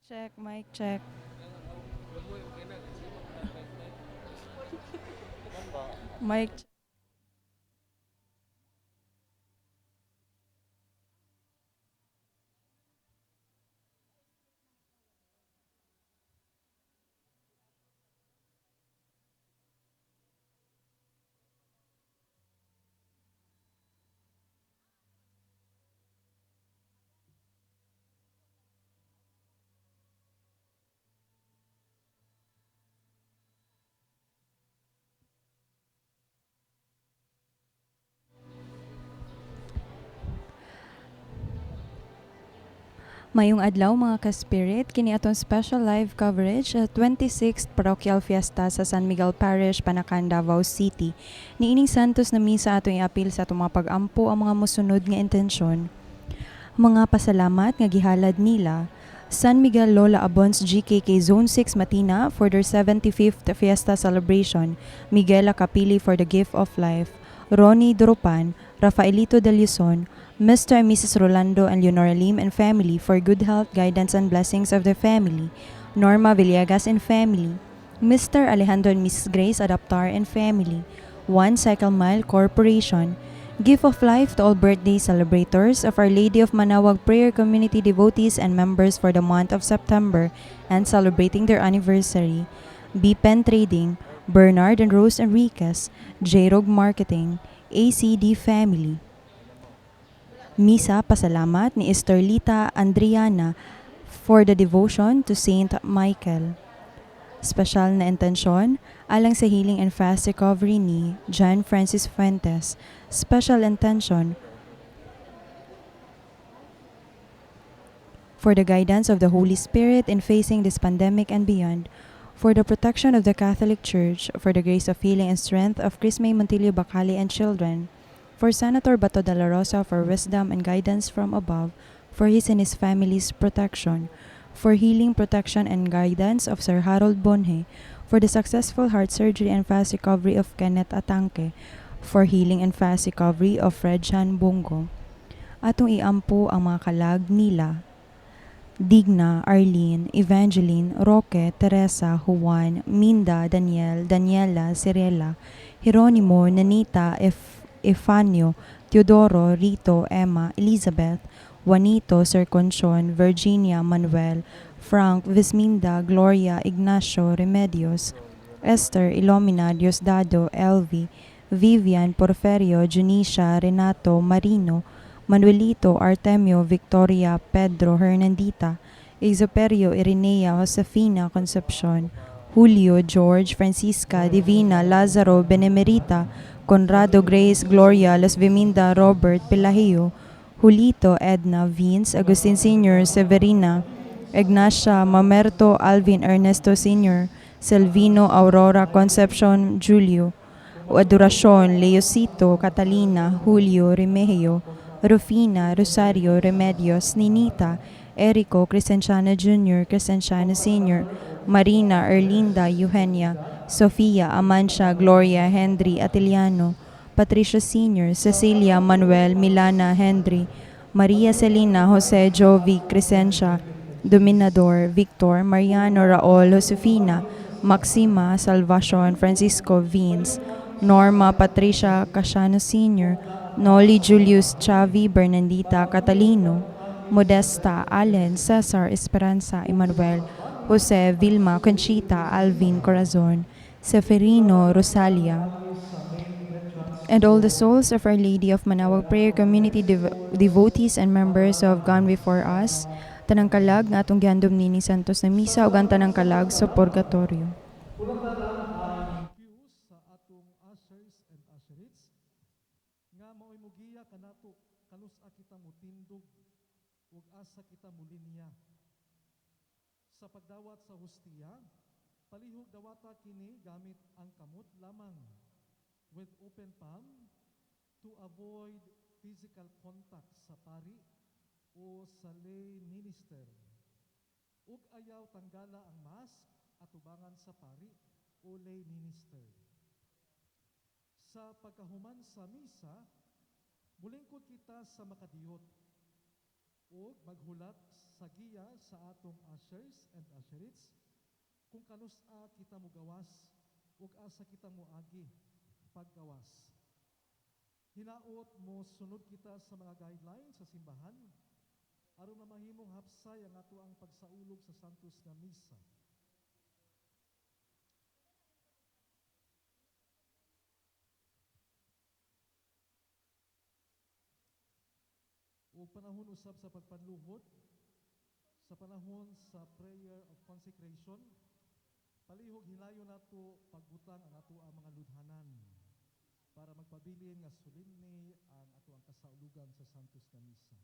Check, mic check. Mic check. Mayong adlaw mga ka-spirit, kini atong special live coverage sa 26th Parochial Fiesta sa San Miguel Parish, Panacan, Davao City. Niining santos na misa atong iapil sa atong mga pag-ampo ang mga musunod nga intensyon. Mga pasalamat nga gihalad nila San Miguel Lola Abons GKK Zone 6 Matina for their 75th Fiesta celebration, Miguel Capili for the gift of life, Ronnie Durupan, Rafaelito De Luzon, Mr. and Mrs. Rolando and Leonora Lim and family for good health, guidance, and blessings of their family, Norma Villegas and family, Mr. Alejandro and Mrs. Grace Adaptar and family, One Cycle Mile Corporation, Gift of life to all birthday celebrators of Our Lady of Manawag Prayer Community devotees and members for the month of September and celebrating their anniversary. B-Pen Trading, Bernard and Rose Enriquez, J-Rog Marketing, ACD Family. Misa pasalamat ni Esterlita Andriana for the devotion to Saint Michael. Special na intensyon alang sa healing and fast recovery ni John Francis Fuentes. Special intention for the guidance of the Holy Spirit in facing this pandemic and beyond, for the protection of the Catholic Church, for the grace of healing and strength of Chris May Montillo Bacali and children, for Senator Bato de la Rosa for wisdom and guidance from above, for his and his family's protection, for healing, protection, and guidance of Sir Harold Bonhe, for the successful heart surgery and fast recovery of Kenneth Atanque, for healing and fast recovery of Fred Chan Bongo. Atong iampo ang mga kalag nila: Digna, Arlene, Evangeline, Roque, Teresa, Juan, Minda, Daniel, Daniela, Cirela, Jeronimo, Nanita, Efanio, Teodoro, Rito, Emma, Elizabeth, Juanito, Sir Conchon, Virginia, Manuel, Frank, Visminda, Gloria, Ignacio, Remedios, Esther, Ilomina, Diosdado, Elvi, Vivian, Porferio, Junisha, Renato, Marino, Manuelito, Artemio, Victoria, Pedro, Hernandita, Exoperio, Irenea, Josefina, Concepcion, Julio, George, Francisca, Divina, Lazaro, Benemerita, Conrado, Grace, Gloria, Las Viminda, Robert, Pelahio, Julito, Edna, Vince, Agustin Sr., Severina, Ignacia, Mamerto, Alvin, Ernesto Sr., Selvino, Aurora, Concepcion, Julio, Adoracion, Leosito, Catalina, Julio, Remigio, Rufina, Rosario, Remedios, Ninita, Erico, Crescenciano Jr., Crescenciano Sr., Marina, Erlinda, Eugenia, Sofia, Amancia, Gloria, Henry, Atiliano, Patricia Sr., Cecilia, Manuel, Milana, Henry, Maria Celina, Jose, Jovi, Crescencia, Dominador, Victor, Mariano, Raul, Josefina, Maxima, Salvacion, Francisco, Vince, Norma, Patricia, Casiano Sr., Noli, Julius, Chavi, Bernandita, Catalino, Modesta, Allen, Cesar, Esperanza, Emmanuel, Jose, Vilma, Conchita, Alvin, Corazon, Seferino, Rosalia, and all the souls of Our Lady of Manawag Prayer Community devotees and members of Gone Before Us, tanang kalag nga atong gihandom nini Santos na Misa ug ang tanang kalag sa purgatorio. Fuse sa atong ushers and usherates nga mao'y mugiya kanato kalusa kita mutindog ug asa kita mulinya sa pagdawat sa hustiya. Palihog dawata kini gamit ang kamot lamang with open palm to avoid physical contact sa pari o sa lay minister. Ug ayaw tanggala ang mask atubangan sa pari o lay minister. Sa pagkahuman sa misa, mulingkod kita sa makadiyot o maghulat sa giya sa atong ushers and usherettes kung kanus-a kita mo gawas ug asa kita mo agi paggawas. Hinaot mo sunod kita sa mga guidelines sa simbahan aron na mahimong hapsay ang ato ang pagsaulog sa Santos nga Misa. O panahon usab sa pagpanluhod, sa panahon sa prayer of consecration, palihog hilayon nato pagbutang ang ato ang mga ludhanan para magpabilin nga solemne ang ato ang kasaulugan sa Santos nga Misa.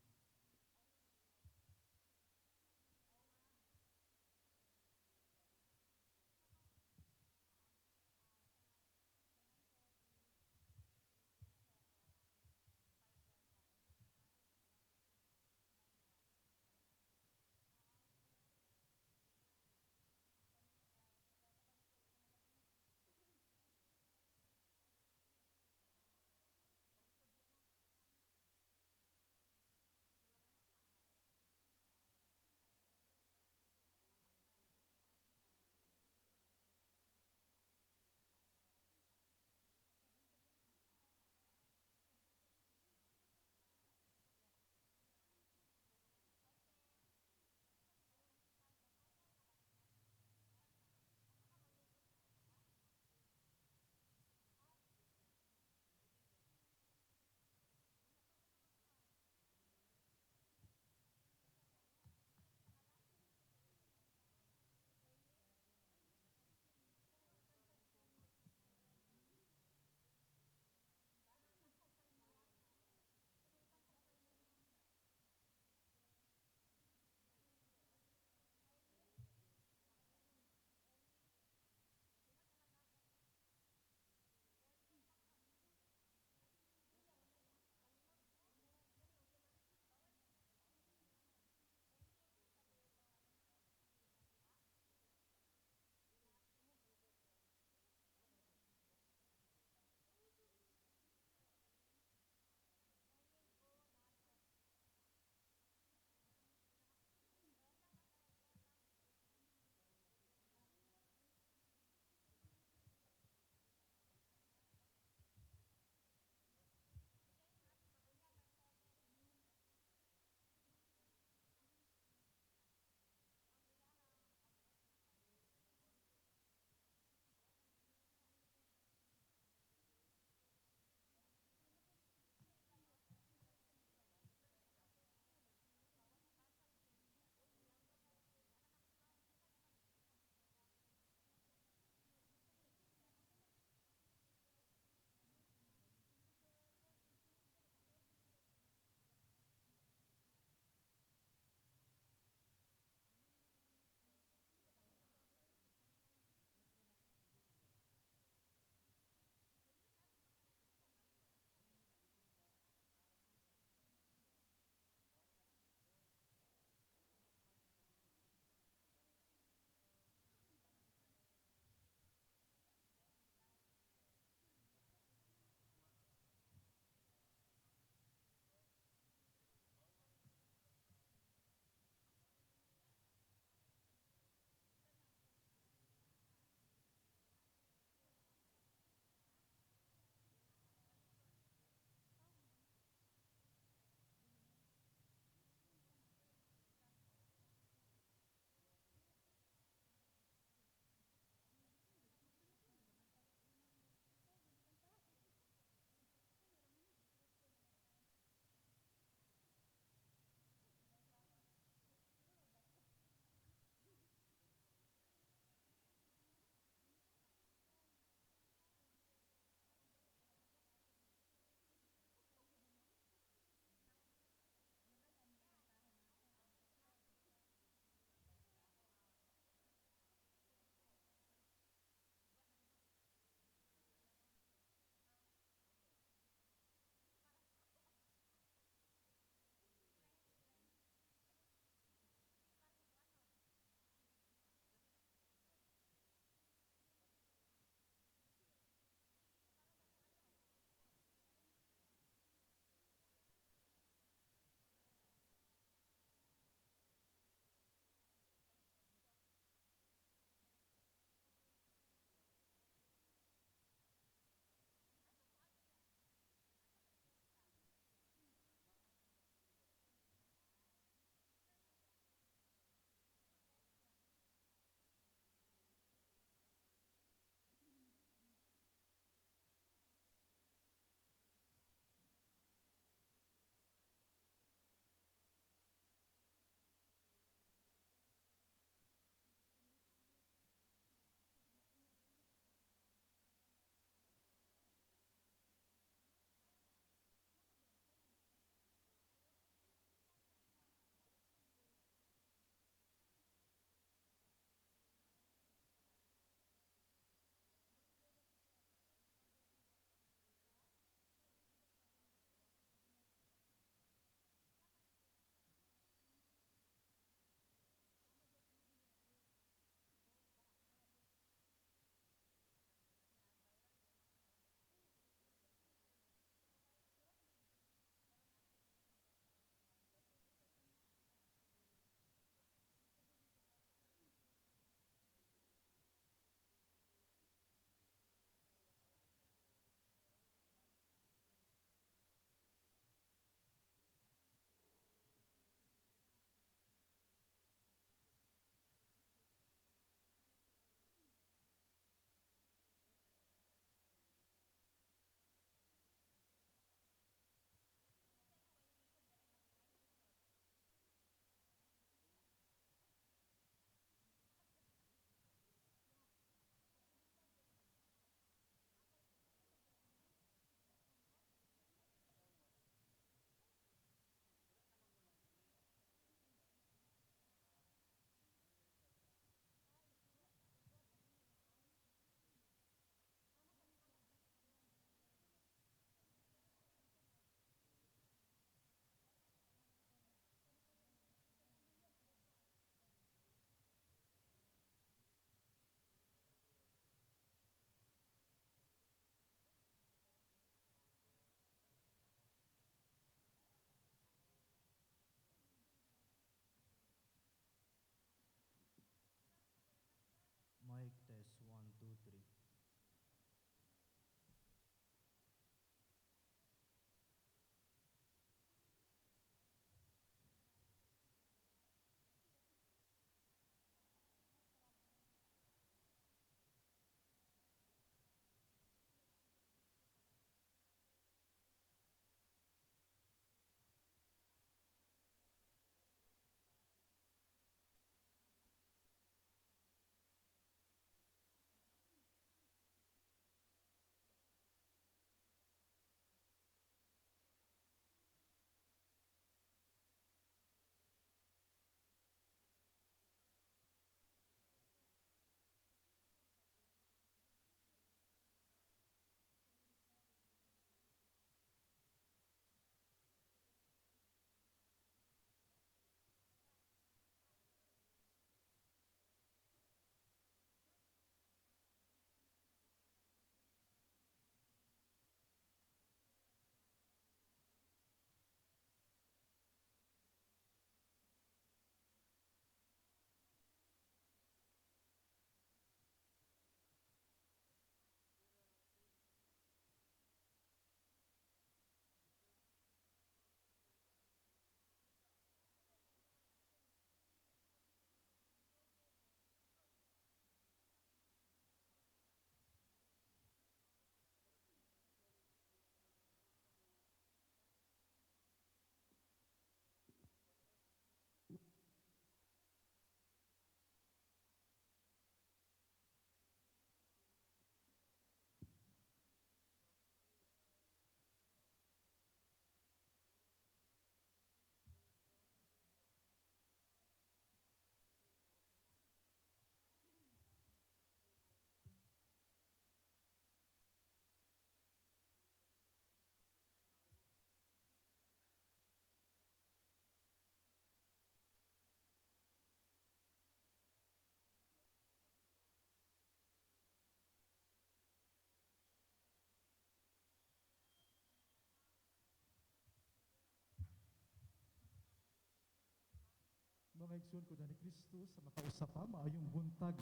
nga igsoon ko ni Kristo sa makausapa maayong buntag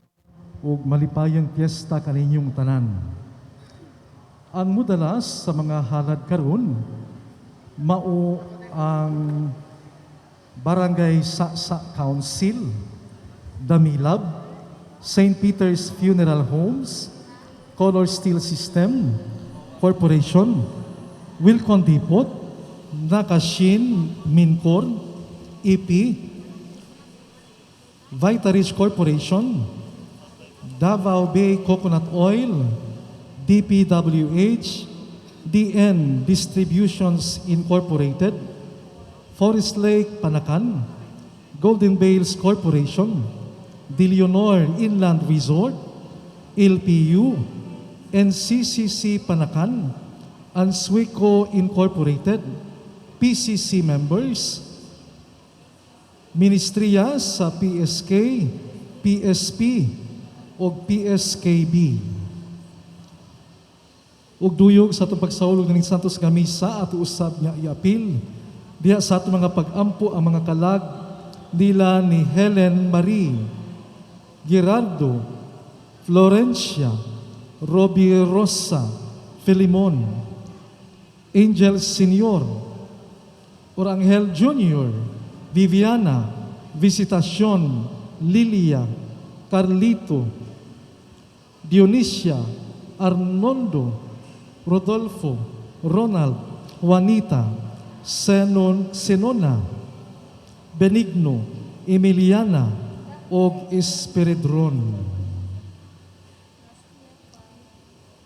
ug malipayang piyesta kaninyong tanan. Ang modalas sa mga halad karon mao ang Barangay Saksa Council, Damilab, St. Peter's Funeral Homes, Color Steel System Corporation, Wilcon Depot, Nakashin Mincor, EP, Vitarich Corporation, Davao Bay Coconut Oil, DPWH, DN Distributions Incorporated, Forest Lake Panakan, Golden Bales Corporation, De Leonor Inland Resort, LPU, NCCC Panakan, Answico Incorporated, PCC members, Ministriya sa PSK, PSP, o PSKB. Ug duyog sa itong pagsaulog ng Santos nga Misa at usab niya iapil diha sa itong mga pag-ampo ang mga kalag nila ni Helen Marie, Gerardo, Florencia, Robbie Rosa, Filimon, Angel Senior, Orangel Junior, Viviana, Visitacion, Lilia, Carlito, Dionisia, Arnoldo, Rodolfo, Ronald, Juanita, Senona, Benigno, Emiliana, o Espiridron.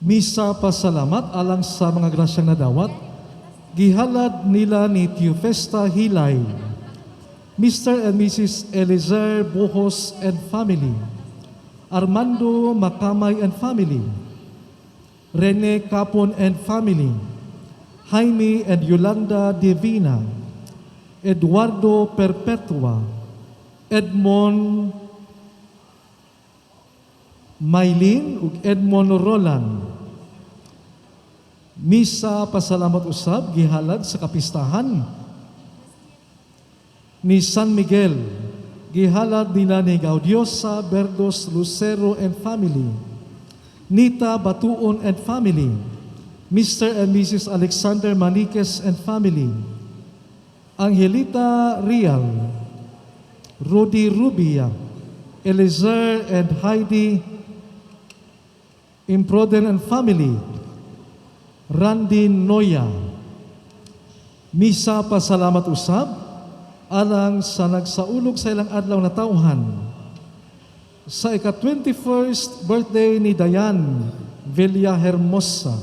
Misa pasalamat alang sa mga grasyang nadawat, gihalad nila ni Teofesta Hilay, Mr. and Mrs. Elizer Bohos and family, Armando Macamay and family, Rene Capon and family, Jaime and Yolanda Divina, Eduardo Perpetua, Edmond Maylin ug Edmond Roland. Misa pasalamat usab gihalad sa kapistahan ni San Miguel, gihalad nila ni Gaudiosa Berdos Lucero and family, Nita Batuon and family, Mr. and Mrs. Alexander Maniquez and family, Angelita Rial, Rudy Rubia, Elizer and Heidi Improden and family, Randy Noya. Misa pasalamat usab alang sa nagsaulog sa ilang adlaw na tauhan sa ika-21st birthday ni Dayan Villahermosa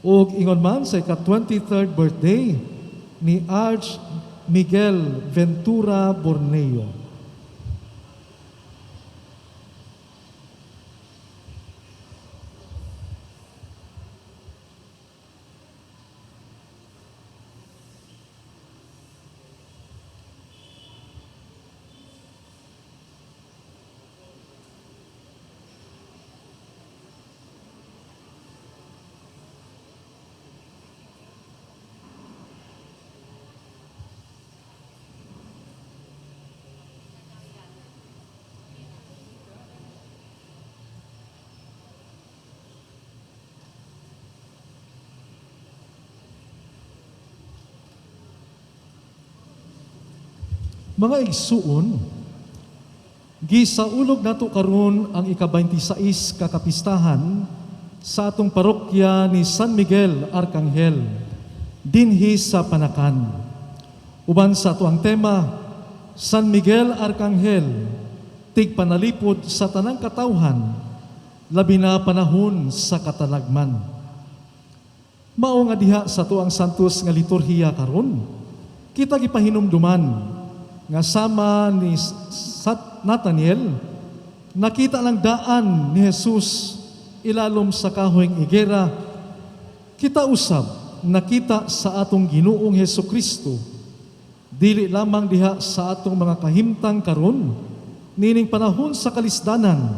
ug ingon man sa ika-23rd birthday ni Arch Miguel Ventura Borneo. Mga igsuon, gisaulog nato karon ang ika-26 kakapistahan sa atong parokya ni San Miguel Arcangel dinhi sa Panakan. Uban sa ato ang tema, San Miguel Arcangel, tigpanalipod sa tanang katawhan, labi na panahon sa katalagman. Mao nga diha sa ato ang santos nga liturhiya karon, kita gipahinumduman nga sama ni Nathaniel, nakita lang daan ni Jesus ilalom sa kahoyng igera. Kita usab nakita sa atong Ginoong Hesukristo, dili lamang diha sa atong mga kahimtang karon, nining panahon sa kalisdanan,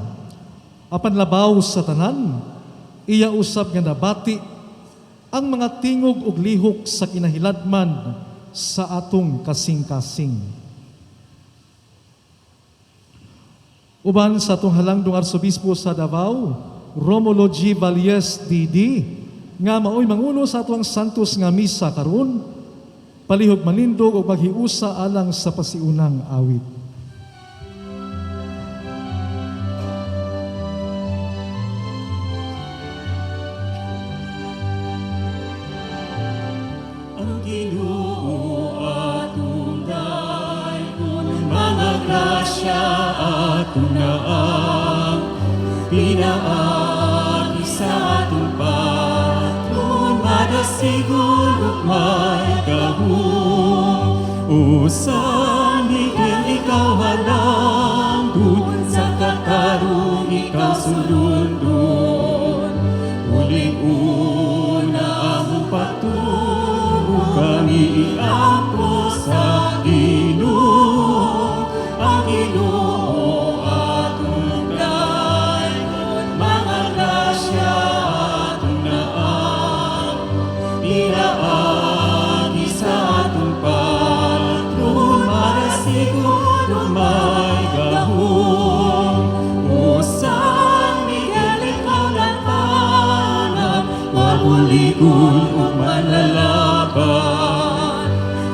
apan labaw sa tanan, iya usab nga nabati ang mga tingog ug lihok sa kinahiladman sa atong kasing-kasing. Uban sa atong halangdong arsobispo sa Davao, Romulo G. Valles D.D., nga maoy mangulo sa atong santos nga misa karon, palihog manindog o maghiusa alang sa pasiunang awit. Ang Ginoo atong dayon, mga grasya atong naang, pinaagi sa atong patron, madasigon ug may gahom. O San Miguel, ikaw halangdon, sa katarong ikaw sulundon. Huling una among patulo, kami iangko sa Ginoo. Ang Ginoo atong dayon, mga grasya atong naang, pinaagi sa atong patron, marasigon ug may gahom. O San Miguel, ikaw lampangan, mabuligon ug manlalaban.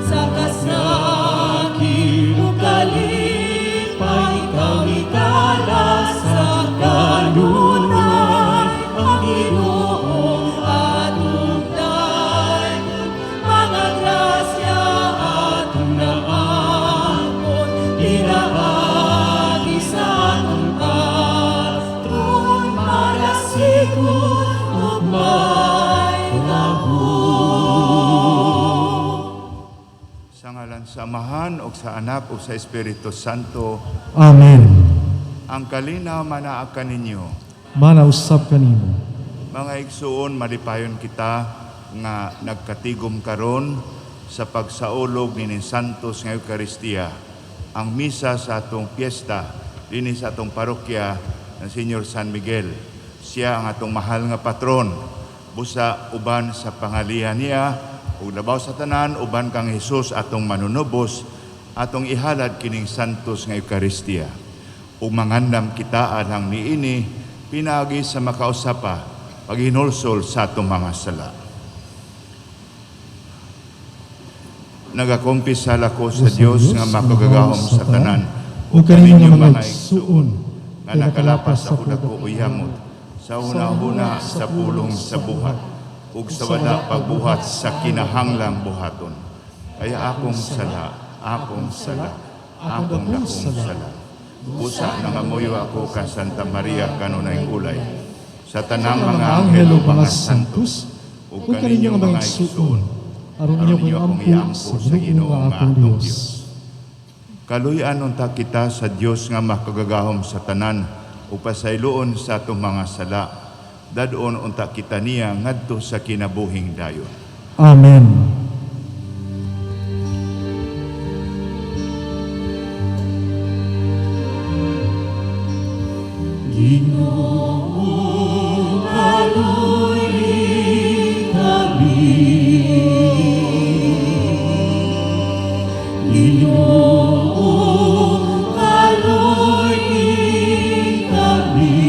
Sa kasakit ug kalipay, ikaw higala sa kanunay. Ang Ginoo atong dayon, mga grasya atong naangkon, pinaagi sa atong patron, marasigon ug may gahom. Sa ngalan sa Amahan o sa Anak o sa Espiritu Santo, Amen. ang kalinaw manaakan ninyo. Manausap kanimo. Mga igsuon, malipayon kita nga nagkatigom karon sa pagsaulog ni Santos nga Eucharistia. Ang misa sa atong piyesta, dinis sa atong parokya ng Senyor San Miguel. Siya ang atong mahal nga patron. Busa uban sa pangalihan niya, ug labaw sa tanan, uban kang Hesus atong manunubos, atong ihalad kining Santos nga Eucharistia. Ug mangandam kita alang niini, pinagi sa makausapa, paghinulsol sa atong mga sala. Nagakumpisal ako sa Dios nga makagagahom sa tanan, ug kaninyong mga igsuon, nga nakalapas sa dako uyamot, sa una-una sa pulong sa buhat, ug sa wala pagbuhat sa kinahanglang buhaton. Kaya akong sala, akong dakong sala. Busa nangamuyo ako ka Santa Maria kanunay ulay, sa tanang mga anghel ug mga santos, ug kaninyong mga igsuon, aron niyo akong iangko sa Ginoo nga atong Dios. Kaluy-an unta kita sa Dios nga makagagahom sa tanan, ug pasayloon sa atong mga sala. Dadon unta kita niya ngadto sa kinabuhing dayon. Amen. Ginoo, kaluy kami. Ginoo, kaluy kami.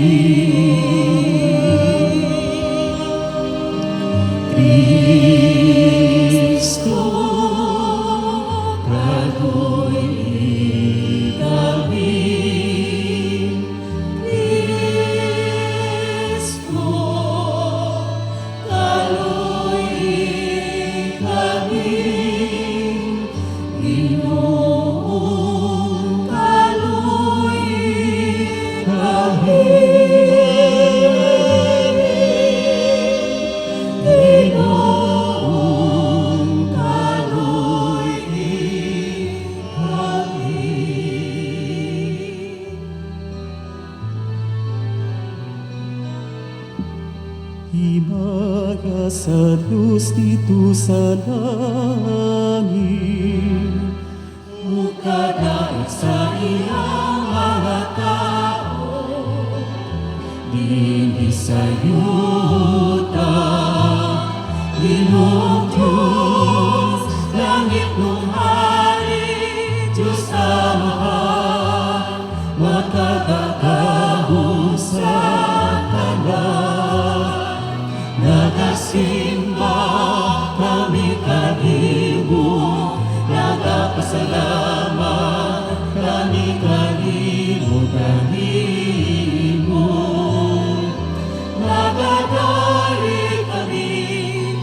Kristo, kaluy kami. Kristo, kaluy kami. Ginoo, kaluy kami. Ginoo, kaluy kami. Himaga sa luz dito sa langit, ukadaig sa iyang mga tao, dinhi sa yuta, Ginoong Diyos, langit mong hari, Diyos Amahan, makagagawin salamat kami kanimo. Nagadali kami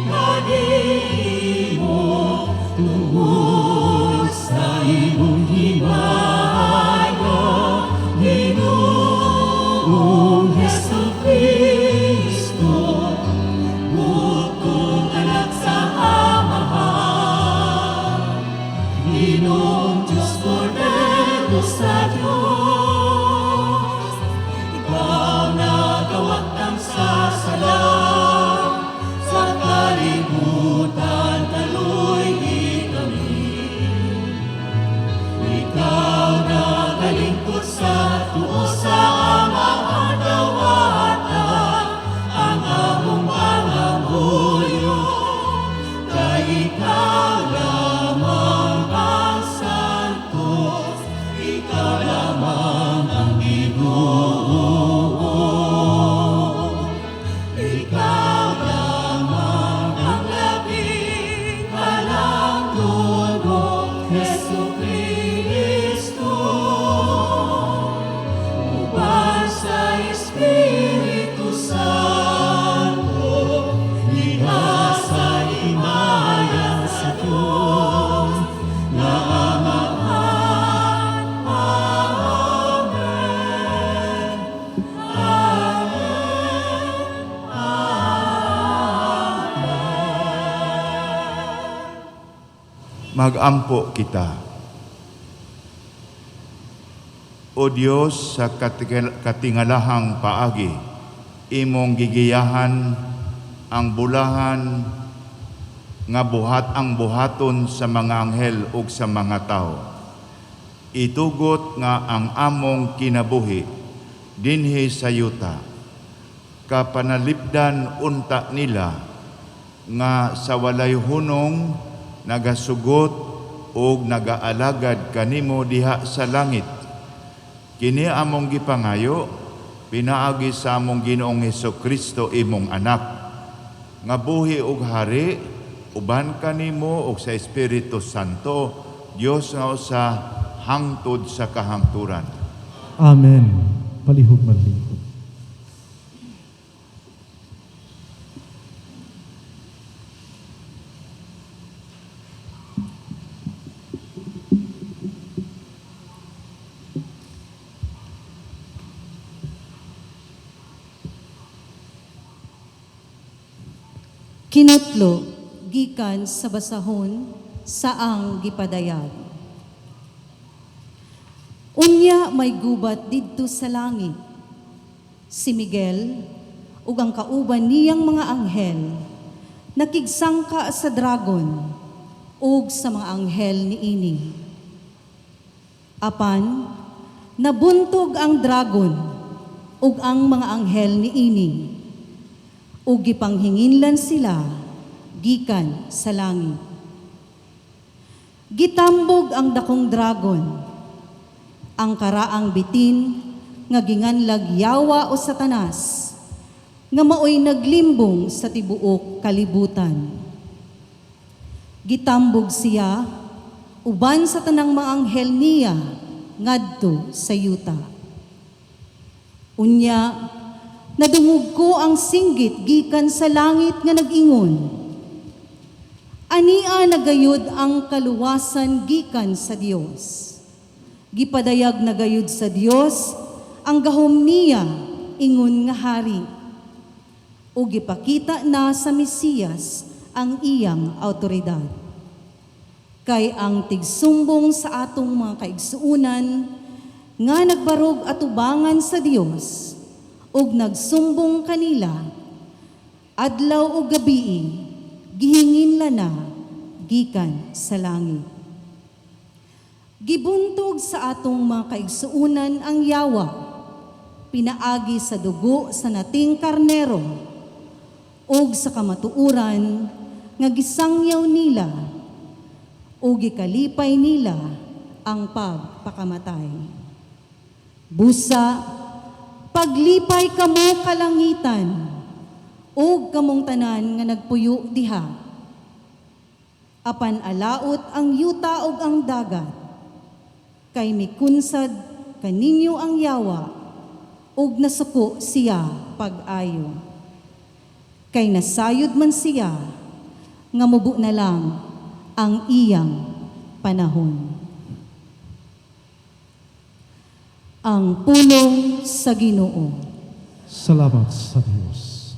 kanimo tungod sa imong himaya, Ginoong Jesucristo, butong anak sa Amahan, Ginoong Diyos Cordero sa Diyos, ikaw nagawat ng sasalang sa kalibutan, taloy di kami. Ikaw nagalingkod sa tuo sa Amahan, dawatan ang among pangamuyo, kay ikaw lamang ang santos, ikaw lamang ang Ginoo. Ikaw lamang ang labing halangdon, Jesucristo. Uban sa Espiritu Santo, liha sa himaya sa Diyos na Amahan. Amen. Magampo kita. O Dios, sa katingalahang paagi, imong gigiyahan ang bulahan nga ang buhaton sa mga anghel ug sa mga tao. Itugot nga ang among kinabuhi dinhi sa yuta, kapanalipdan unta nila nga sa walay hunong nagasugot ug nagaalagad kanimo diha sa langit. Kini among gipangayo pinaagi sa among Ginoong Hesukristo imong anak, nga buhi ug hari uban kanimo ug sa Espiritu Santo, Dios nga usa hangtod sa kahangturan. Amen. Palihog manlingkod. Kinutlo, gikan sa basahon, saang gipadayag. Unya may gubat didto sa langit. Si Miguel, ug ang kauban niyang mga anghel, nakigsangka sa dragon, ug sa mga anghel niini. Apan, nabuntog ang dragon, ug ang mga anghel niini, ug gipanghinginlan sila gikan sa langit. Gitambog ang dakong dragon, ang karaang bitin nga ginganlag Yawa o Satanas, nga maoy naglimbong sa tibuok kalibutan. Gitambog siya uban sa tanang mga anghel niya ngadto sa yuta. Unya, nadungog ko ang singgit gikan sa langit nga nag-ingon, ania nagayod ang kaluwasan gikan sa Dios. Gipadayag nagayod sa Dios ang gahom niya ingon nga hari. O gipakita na sa Mesiyas ang iyang autoridad. Kay ang tigsumbong sa atong mga kaigsuunan nga nagbarog atubangan sa Dios ug nagsumbong kanila adlaw o gabi gihingin na gikan sa langit. Gibuntog sa atong mga kaigsuunan ang Yawa, pinaagi sa dugo sa nating karnero ug sa kamatuuran nga gisangyaw nila ug gikalipay nila ang pagpakamatay. Busa, paglipay kamo kalangitan ug kamong tanan nga nagpuyo diha. apan alaot ang yuta ug ang dagat. Kay mikunsad kaninyo ang yawa, ug nasuko siya pag-ayo. Kay nasayod man siya, nga mubo na lang ang iyang panahon. Ang pulong sa Ginoo. Salamat sa Diyos.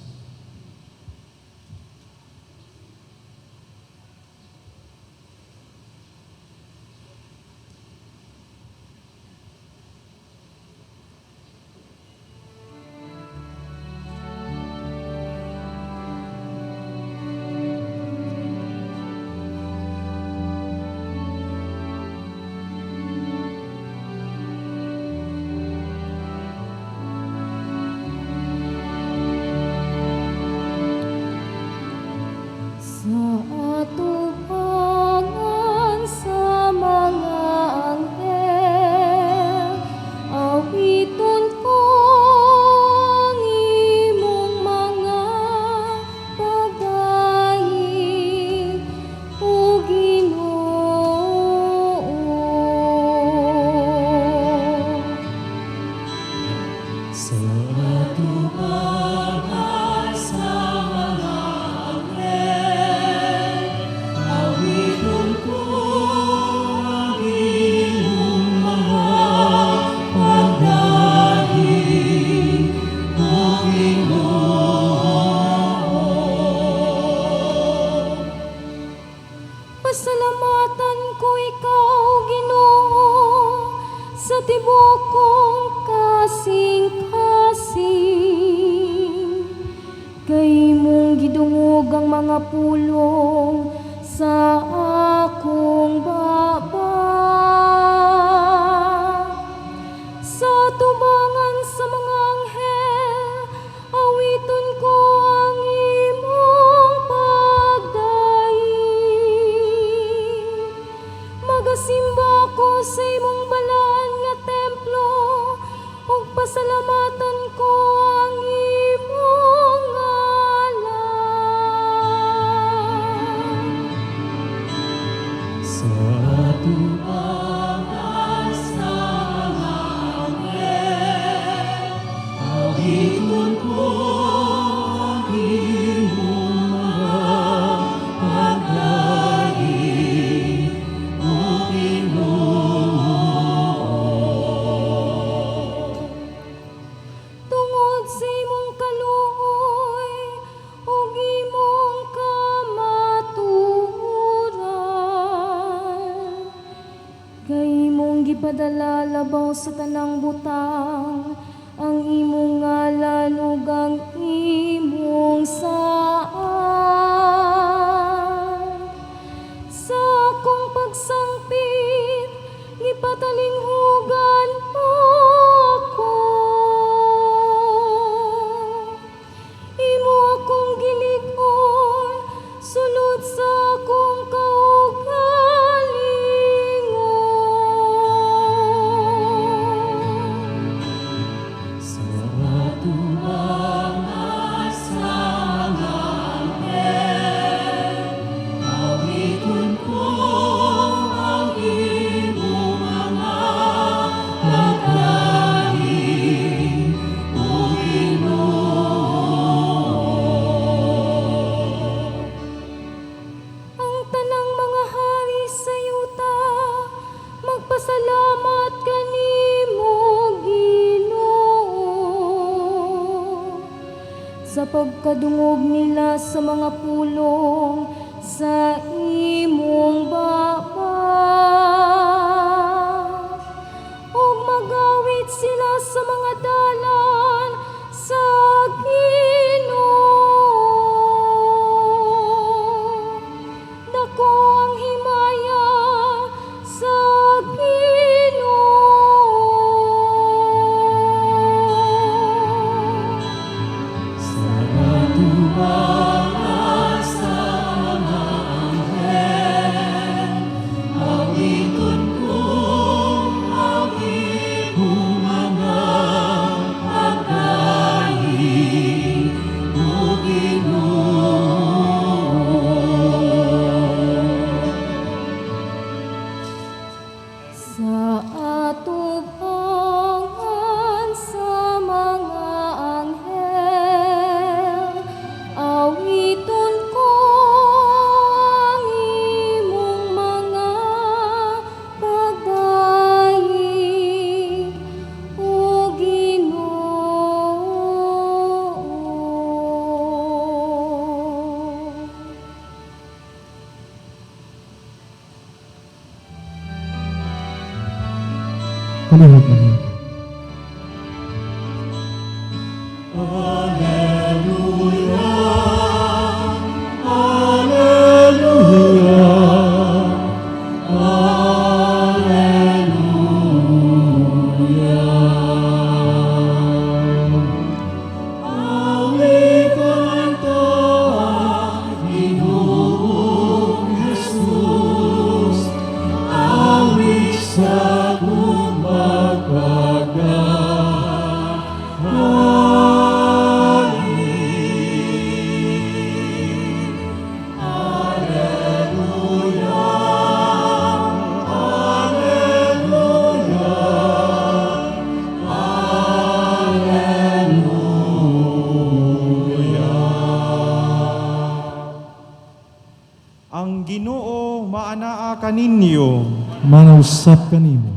Sa atubangan sa mga anghel, awiton ko ang imong mga pagdaig, O Ginoo. Sa atubangan sa mga anghel, awiton ko ang iyong mga pagdaig, O Ginoo. Pasalamatan ko ikaw, Ginoo, sa tibok kong kasing-kasing. Kay mong gidungog ang mga pulong sa akong baba. Sa tubangan sa mga anghel, awiton ko ang imong pagdaig. Magasimba ko sa imong balaan nga templo, ug pasalamatan ko ang imong ngalan. Sa atubangan sa mga anghel, awiton ko ang iyong mga pagdaig, O Ginoo. Tungod sa imong kaluoy ug imong kamatuoran, kay imong gipadala labaw sa tanang butang ang imong ngalan ug ang imong saan. Sa akong pagsangpit, gipatalinghugan mo ako. Imo akong gilig-on, sulod sa akong kaugalingon. Sa atubangan sa mga anghel, awiton ko ang imong mga pagdaig, O Ginoo. Ang tanang mga hari sa yuta, magpasalamat kanimo, Ginoo, sa pagkadungog nila sa mga pulong sa imong baba. Ug magawit sila sa mga dalan sa Ginoo. Dako ang himaya sa Ginoo. Sa atubangan sa Palihog maningkod. Ang Ginoo maanaa kaninyo, Manausap kanimo.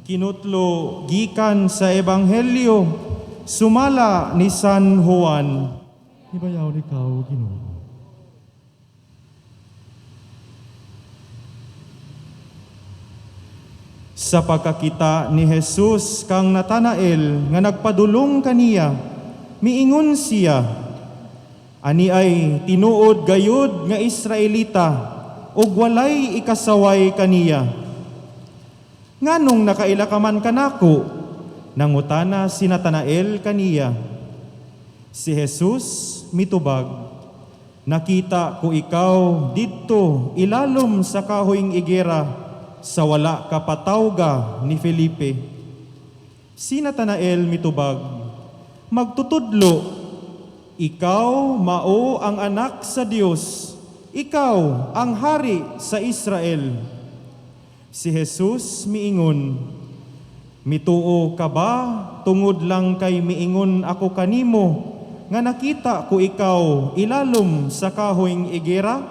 kinutlo gikan sa Ebanghelyo, sumala ni San Juan. Hibayaw ikaw, Ginoo. Sa pagkakita ni Jesus kang Natanael nga nagpadulong kaniya, miingon siya, ani ay tinuod gayud nga Israelita, ug walay ikasaway kaniya. Nganong nakaila ka man kanako? Nangutana si Natanael kaniya. Si Jesus mitubag, nakita ko ikaw didto ilalom sa kahoyng igera sa wala kapatawga ni Felipe. Si Natanael mitubag, magtutudlo, ikaw mao ang anak sa Dios, ikaw ang hari sa Israel. Si Jesus miingon, mituo ka ba tungod lang kay miingon ako kanimo nga nakita ko ikaw ilalom sa kahoyng igera?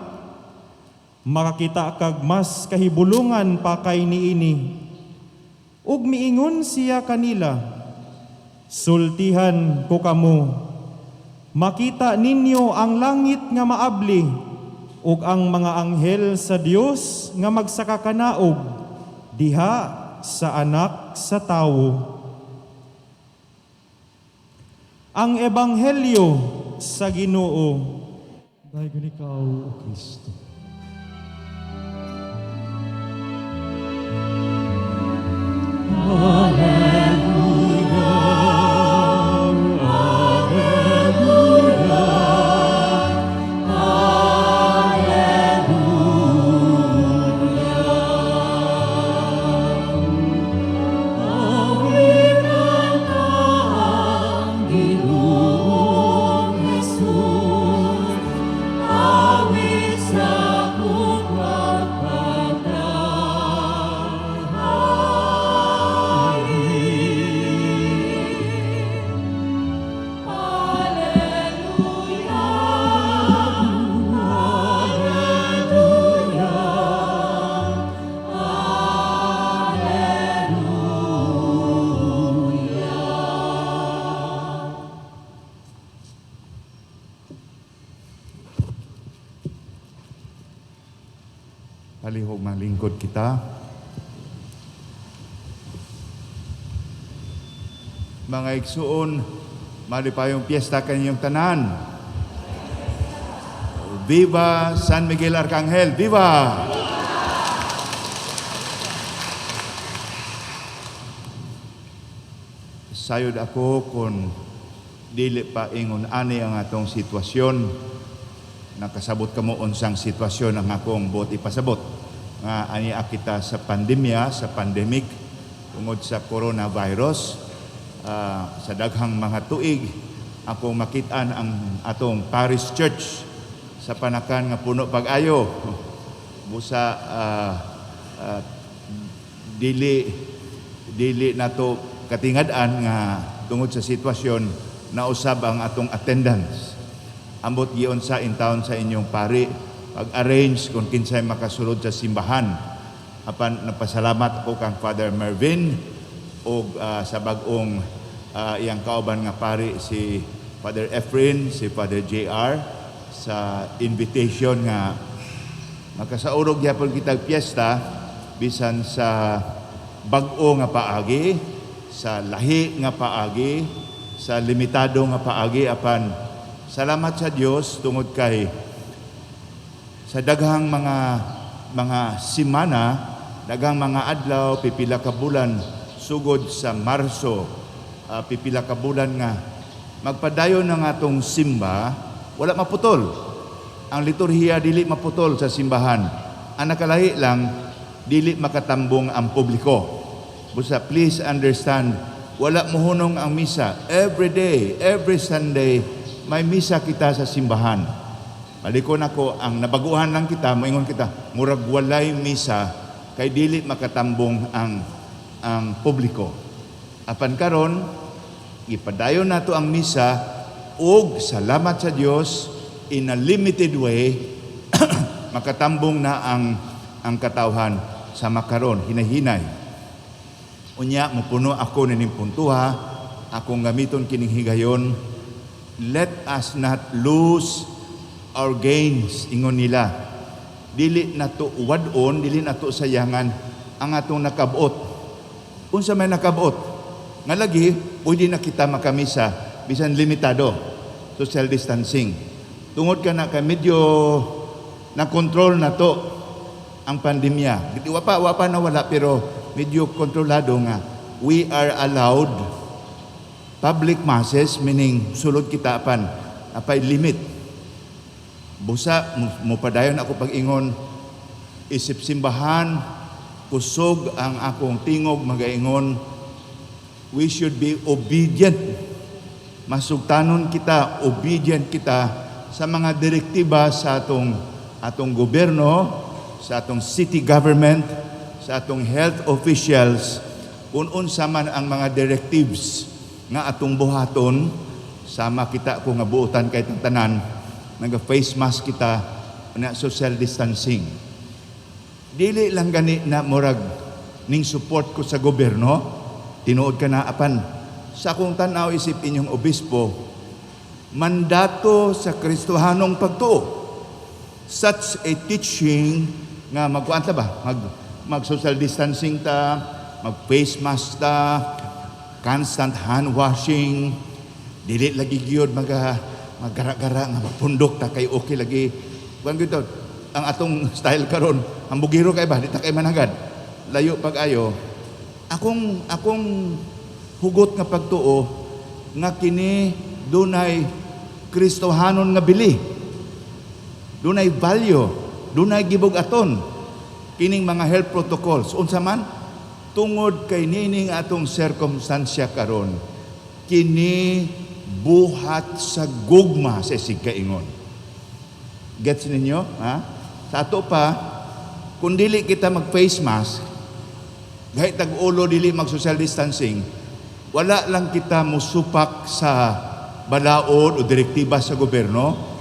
Makakita kag mas kahibulungan pa kay niini. Ug miingon siya kanila, sultihan ko kamo, makita ninyo ang langit nga maabli, ug ang mga anghel sa Dios nga magsakakanaog diha sa anak sa tawo. Ang Ebanghelyo sa Ginoo. Dayon ikaw, O Kristo. Palihog malingkod kita. Mga igsuon, malipayong piyesta kanyang tanan. Viva San Miguel Arcangel! Viva! Sayod ako kung dili pa ingon ani ang atong sitwasyon. Nakasabot ka mo unsang sitwasyon ang akong buot ipasabot. Nga ani kita sa pandemya, sa pandemic, tungod sa coronavirus, sa daghang mga tuig, akong makitaan ang atong parish church sa panakan nga puno pag-ayo. Busa dili nato katingad-an nga tungod sa sitwasyon na usab ang atong attendance. Ambot giyon sa in-town sa inyong pari, pag-arrange kung kinsay makasulod sa simbahan. Apan napasalamat ako kang Father Mervin o sa bagong iyang kauban nga pari si Father Efren, si Father JR sa invitation nga makasaurog gyapon kitag piyesta bisan sa bag-o nga paagi, sa lahi nga paagi, sa limitado nga paagi, apan salamat sa Dios tungod kay sa daghang mga simana, daghang mga adlaw, pipila ka bulan sugod sa Marso, pipila ka bulan nga magpadayon ng atong simba, wala maputol. Ang liturhiya dili maputol sa simbahan. Ang nakalahi lang, dili makatambong ang publiko. Busa, please understand, wala mohunong ang misa. Every day, every Sunday, may misa kita sa simbahan. Malikon ako, ang nabaguhan lang kita, moingon kita, murag walay misa, kay dili makatambong ang publiko. Apan karon, ipadayon nato ang misa, ug salamat sa Dios, in a limited way, makatambong na ang katawhan sa makaron, hinahinay. Unya, mapuno ako nining puntuha, akong gamiton kining higayon, let us not lose our gains, ingon nila. Dili nato wadon, dili nato sayangan ang atong nakabot. Unsa may nakabot? Nga lagi, pwede na kita makamisa, bisan limitado, social distancing. Tungod ka na medyo na-control na to ang pandemya. Wapa na wala, pero medyo kontrolado nga. We are allowed public masses, meaning sulod kita apay limit. Busa, mupadayon ako pag-ingon, isip simbahan, kusog ang akong tingog magaingon, we should be obedient. Masugtanon kita, obedient kita sa mga direktiba sa atong gobyerno, sa atong city government, sa atong health officials, kung unsa man ang mga directives nga atong buhaton, sama kita kung nga buotan kay tanan, nag-face mask kita, na social distancing. Dili lang gani na murag ning support ko sa gobyerno, tinuod ka na apan. Sa akong tanaw isip inyong obispo, mandato sa Kristohanong pagtuo. Such a teaching nga magkuan ta ba? Mag social distancing ta, mag face mask ta, constant hand washing, dili lagi gyud magara-gara nga magpundok ta kay okay lagi. Kuan gyud ang atong style karon, ang bugiro kay ba, di ta kay managad. Layo pag-ayo. Akong hugot nga pagtuo nga kini dunay Kristohanon nga bili. Dunay value, dunay gibug-aton kining mga health protocols. Unsa man tungod kay nining atong circumstansya karon, kini buhat sa gugma sa sigkaingon. Gets ninyo? Ha? Sa ato pa, kung dili kita mag-face mask, kahit tag-ulo dili mag-social distancing, wala lang kita musupak sa balaod o direktiba sa gobyerno.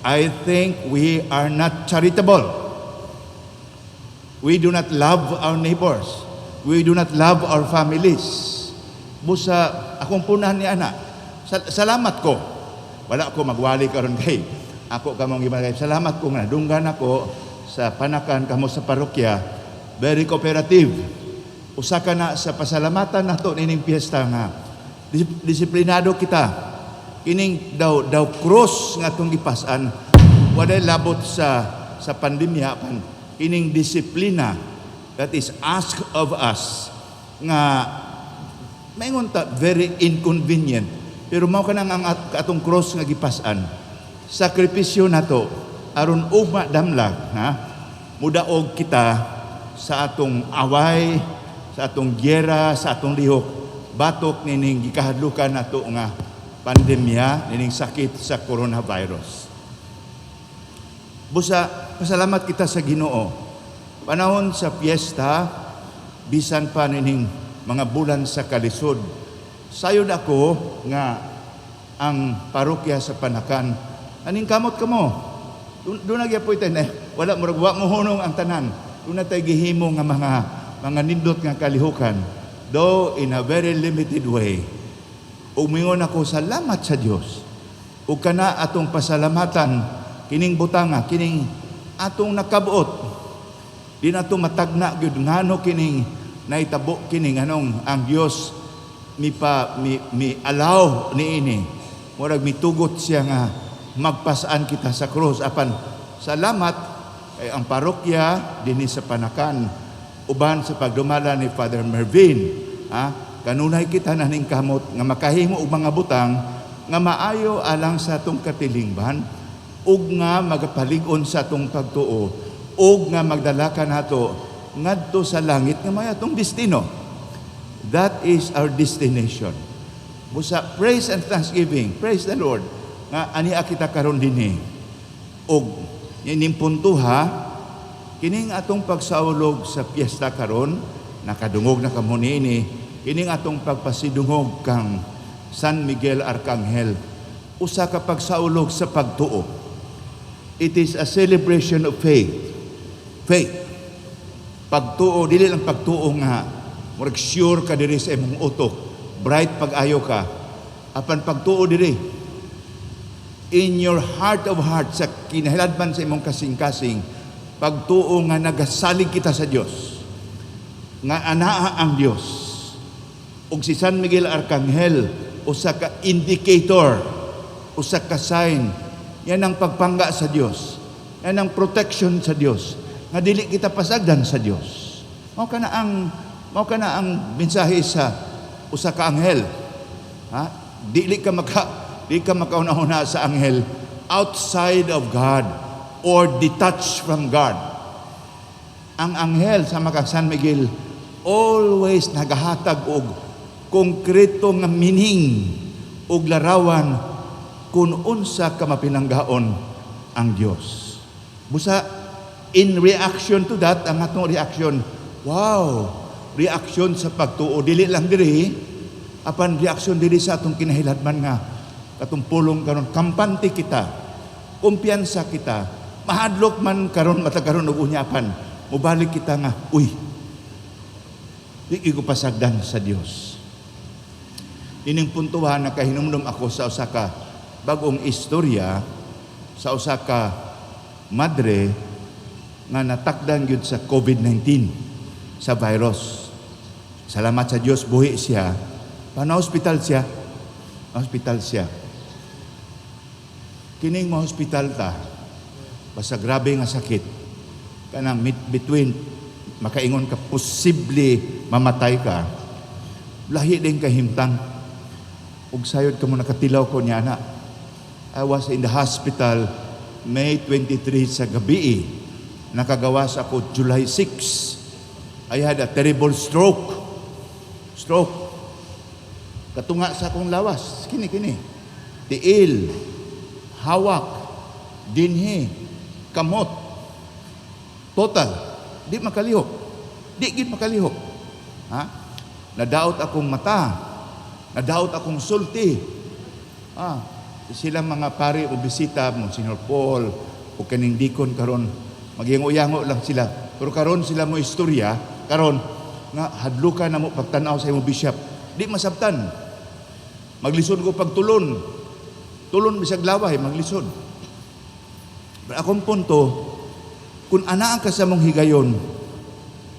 I think we are not charitable. We do not love our neighbors. We do not love our families. Busa, akong punahan ni ana, salamat ko. Wala ko magwali karon kay ako kamong gibagay. Salamat ko nga dunggan ako sa panakan kamo sa parokya. Very cooperative. Usa ka na sa pasalamatan nato nining piyesta nga disiplinado kita. Kining daw cross nga atong gipas-an, waday labot sa pandemya pan kining disiplina that is asked of us nga maingon ta very inconvenient, pero mao kanang ang atong cross nga gipas-an, sakripisyo nato aron ugma damlag, ha, mudaog kita sa atong away, sa atong gyera, sa atong lihok, batok nining gikahadlukan nato nga pandemya, nining sakit sa coronavirus. Busa, pasalamat kita sa Ginoo. Panahon sa piyesta, bisan pa nining mga bulan sa kalisod, sayod ako nga ang parokya sa Panakan, aning kamot kamo. Doon nagyapoy tayo na, wala mo hunong ang tanan. Doon na tayo gihimo nga mga nindot nga kalihukan, though in a very limited way. Umingon ako, salamat sa Dios. Ug kana atong pasalamatan kining butanga, kining atong nakabuot. Di na to matagna gyud ngano kining naitabo kini nganong ang Dios mi allow niini murag mitugot siya nga magpasaan kita sa krus. Apan salamat ay ang parokya dinhi sa Panakan uban sa pagdumala ni Father Mervin, kanunay kita naning kamot nga makahimo og mga butang nga maayo alang sa atong katilingban ug nga magapalig-on sa atong pagtuo ug nga magdala ka nato ngadto sa langit nga may atong destino. That is our destination. Busa praise and thanksgiving, praise the Lord nga ania kita karon dinhi. Og ining puntuha kining atong pagsaulog sa piyesta karon nakadungog na kamo niini kining atong pagpasidungog kang San Miguel Arcangel usa ka pagsaulog sa pagtuo. It is a celebration of faith. Faith. Pagtuo dili lang pagtuo nga murag sure ka diri sa imong utok, bright pag-ayo ka. Apan pagtuo diri in your heart of heart sa kinahilabtan sa imong kasing-kasing, pagtuo nga nagasalig kita sa Dios, nga anaa ang Dios. Ug si San Miguel Arcangel usa ka indicator, usa ka sign, yan ang pagpangga sa Dios, yan ang protection sa Dios, nga dili kita pasagdan sa Dios. Mao kana ang mensahe sa usa ka anghel. Dili ka makauna-una sa anghel outside of God or detached from God. Ang anghel sa San Miguel always nagahatag og konkreto nga meaning ug larawan kung unsa ka mapinanggaon ang Dios. Busa in reaction to that, ang atong reaction, wow, reaction sa pagtuo dili lang diri, apan reaction diri sa atong kinahilabtan nga katong pulong karon kampante kita, kumpiyansa kita, mahadlok man karon matagaron og unyapan, mubalik kita nga, uy, di ko pasagdan sa Dios. Ining puntuhan na kahinumdum ako sa usa ka bagong istorya sa usa ka madre nga natakdan gyud sa COVID-19 sa virus. Salamat sa Dios buhi siya. Hospital siya. Hospital siya. Kining ma-hospital ta basta grabe nga sakit. Kanang between makaingon ka posible mamatay ka. Lahi din kahimtang. Ug sayod ka mo nakatilaw ko niya na. I was in the hospital May 23 sa gabi. Nakagawas ako July 6. I had a terrible stroke. Katunga sa akong lawas. Kini. Tiil, hawak, dinhi, kamot. Total. Di makalihok. Di gid makalihok. Nadaot akong mata. Nadaot akong sulti. Sila mga pari o bisita mo, Senior Paul, o kaning dikon karon, maging-uyango lang sila. Pero karon sila mo istorya, karon, nga hadlukan na mo pagtanaw sa imong bishop. Di masabtan. Maglisod ko pagtulon. Tulon bisag laway, maglisod. Pero akong punto, kung anaan ka sa mong higayon,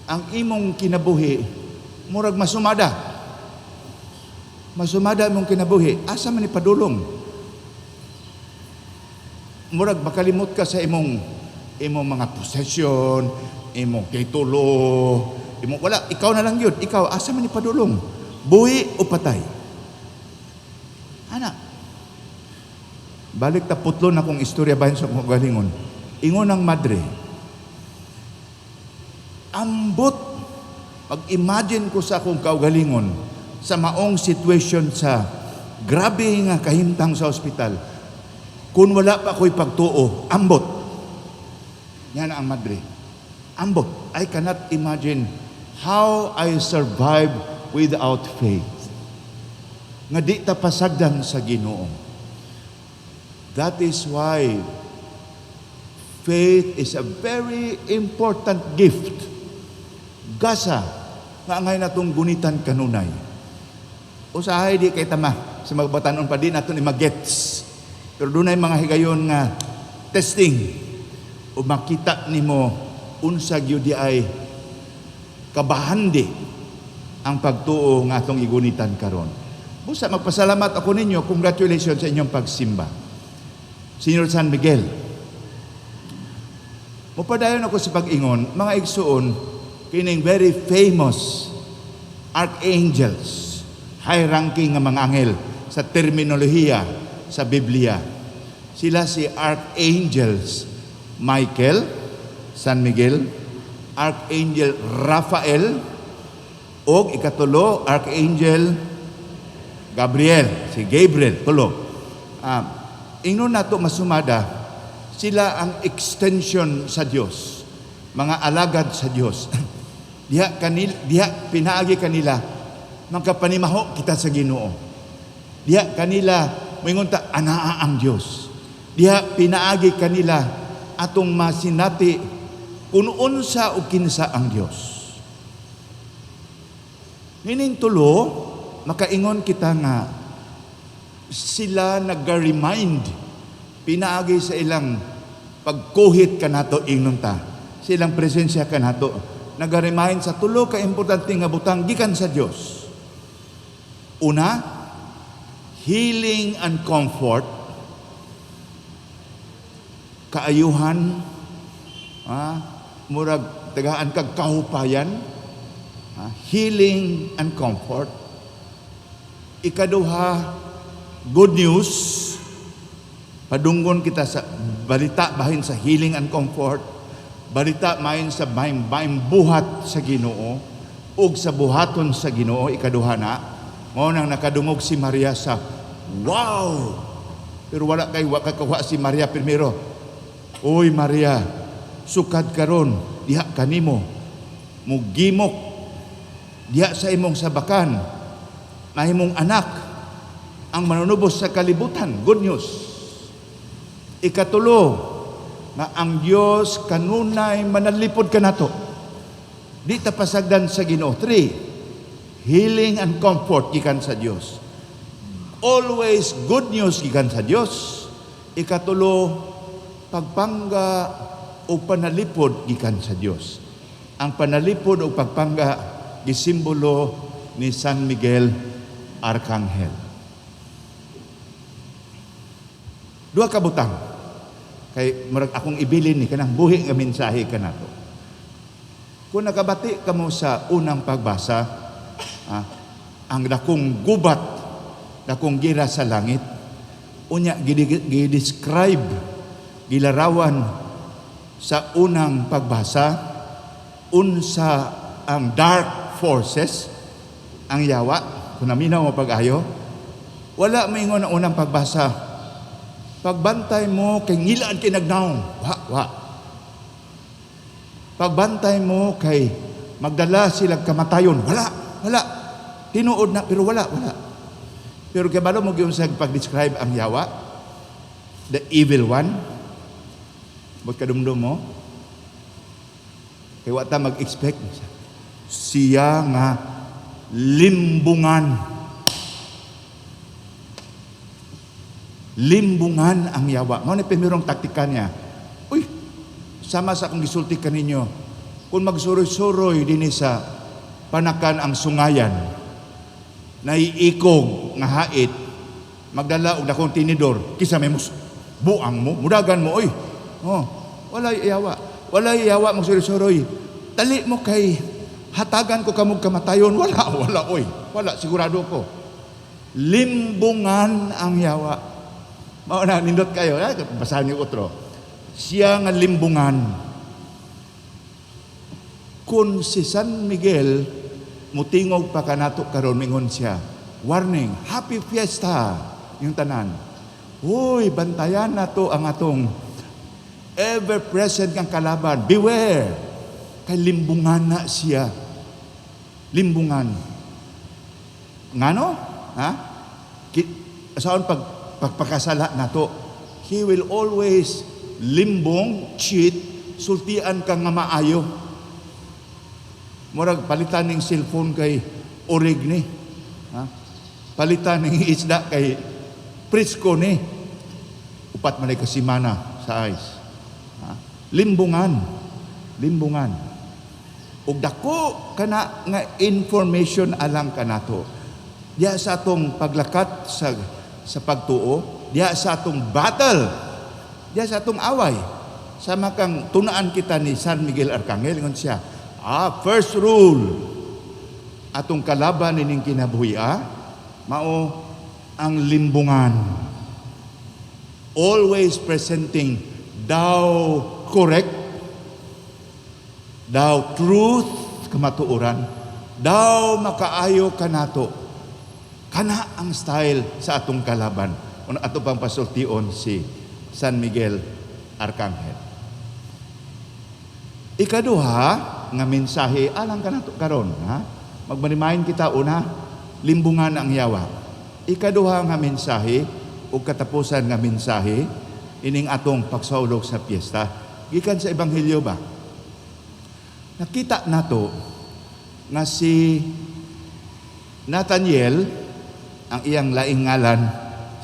ang imong kinabuhi, murag masumada. Masumada mong kinabuhi, asa man ipadulong. Murag makalimot ka sa imong mga possession, imong titulo, wala, ikaw na lang yun. Ikaw, asa man ipadulong? Buhi o patay? Anak. Balik ta putlon akong istorya bahin sa galingon. Ingon ang madre. Ambot. Pag-imagine ko sa akong kaugalingon sa maong situation sa grabe nga kahimtang sa ospital. Kung wala pa ako'y pagtuo, ambot. Yan ang madre. Ambot. I cannot imagine how I survive without faith. Nga di ta pasagdan sa Ginoo. That is why faith is a very important gift. Gasa nga ngay natong gunitan kanunay. Usahay di kay tama sa magbatanon pa din naton ni magets. Pero dunay mga higayon nga testing o makita nimo unsa gyud di ay kabahandi ang pagtuo nga atong igunitan karon. Busa magpasalamat ako ninyo, congratulations sa inyong pagsimba. Senyor San Miguel, mupadayon ako sa pag-ingon, mga igsuon, kining very famous archangels, high-ranking nga mga anghel sa terminolohiya sa Biblia. Sila si Archangels Michael, San Miguel, Archangel Raphael, o ikatulo, Archangel Gabriel, si Gabriel, tulo. Ingnon nato masumada, sila ang extension sa Dios, mga alagad sa Dios. diha pinaagi kanila, magkapanimaho kita sa Ginoo. Diha kanila, moingon ta, anaa ang Dios. Diha pinaagi kanila, atong masinati, kung unsa o kinsa ang Dios. Hining tulo, makaingon kita nga, sila nag-remind, pinaagi sa ilang pagkuhit kanato ingnon ta, sa ilang presensya kanato, nag-remind sa tulo ka importante nga butang gikan sa Dios. Una, healing and comfort, kaayuhan, murag tagaan kag kahupayan, healing and comfort. Ikaduha, good news, padunggon kita sa balita bahin sa healing and comfort, balita mahin sa bahin buhat sa Ginoo, ug sa buhaton sa Ginoo. Ikaduha na, mao nang nakadungog si Maria sa wow, pero wala kay wakakuha si Maria primero. Oy Maria, sukad karon diha kanimo, mugimok diha sa imong sabakan, mahimong anak ang manunubos sa kalibutan. Good news. Ikatulo, na ang Dios kanunay manalipod kanato. Di ta pasagdan sa Ginoo. 3, healing and comfort gikan sa Dios. Always good news gikan sa Dios. Ikatulo, pagpangga o panalipod gikan sa Dios. Ang panalipod o pagpangga gisimbolo ni San Miguel Arcangel. Duha ka butang. Kay murag akong ibilin ni kanang buhi nga mensahe kanato. Kung nakabati kamo sa unang pagbasa, ang dakong gubat, dakong gira sa langit, unya gidescribe, gilarawan sa unang pagbasa, unsa ang dark forces, ang yawa, kung naminaw mo pag-ayo, wala maingon ang unang pagbasa, pagbantay mo kay ngilaan kay nagnaong, pagbantay mo kay magdala silang kamatayon, wala, tinuod na, pero wala. Pero kabalo mo gyud sa pag-describe ang yawa, the evil one, ba't kadumdum mo? Kaya wata mag-expect siya nga limbungan ang yawa. Mao ni pimirong taktika niya. Uy, sama sa akong gisulti kaninyo, kung magsuroy-suroy din sa panakan ang sungayan, naiikog nga hait, magdala og dakong tinidor, kisa may buang mo, mudagan mo, oy. Wala yawa magsuroy-suroy. Tali mo kay hatagan ko kamog kamatayon, wala, sigurado ko. Limbungan ang yawa. Mao na nindot kayo, basahan niyo otro. Siya nga limbungan. Kung si San Miguel mutingog pa kanato karon, mingon siya, warning, happy fiesta, yung tanan. Hoy, bantayan na to ang atong ever-present kang kalaban. Beware! Kay limbungan na siya. Limbungan. Ngano? Saan pagpakasala na to? He will always limbong, cheat, sultian ka nga maayo. Murag palitan ng cellphone kay orig ni. Palitan ng isda kay prisko ni. Upat man ay kasimana sa ice. Limbungan. ug dako kana nga information alang kanato. Diya sa atong paglakat sa pagtuo, diya sa atong battle, diya sa atong away. Sama kang tunaan kita ni San Miguel Arcangel ngon siya, first rule atong kalaban ining kinabuhi mao ang limbungan. Always presenting thou correct, thou truth, kamatuoran, thou makaayo kanato. Kana ang style sa atong kalaban. Ato pang pasultion si San Miguel Arcangel. Ikaduha nga mensahe alang kanato karon, Magbanimahin kita una, limbungan ang yawa. Ikaduha nga mensahe ug katapusan nga mensahe ining atong pagsaulog sa piyesta gikan sa ebanghelyo ba. Nakita nato nga si Nathaniel, ang iyang laing ngalan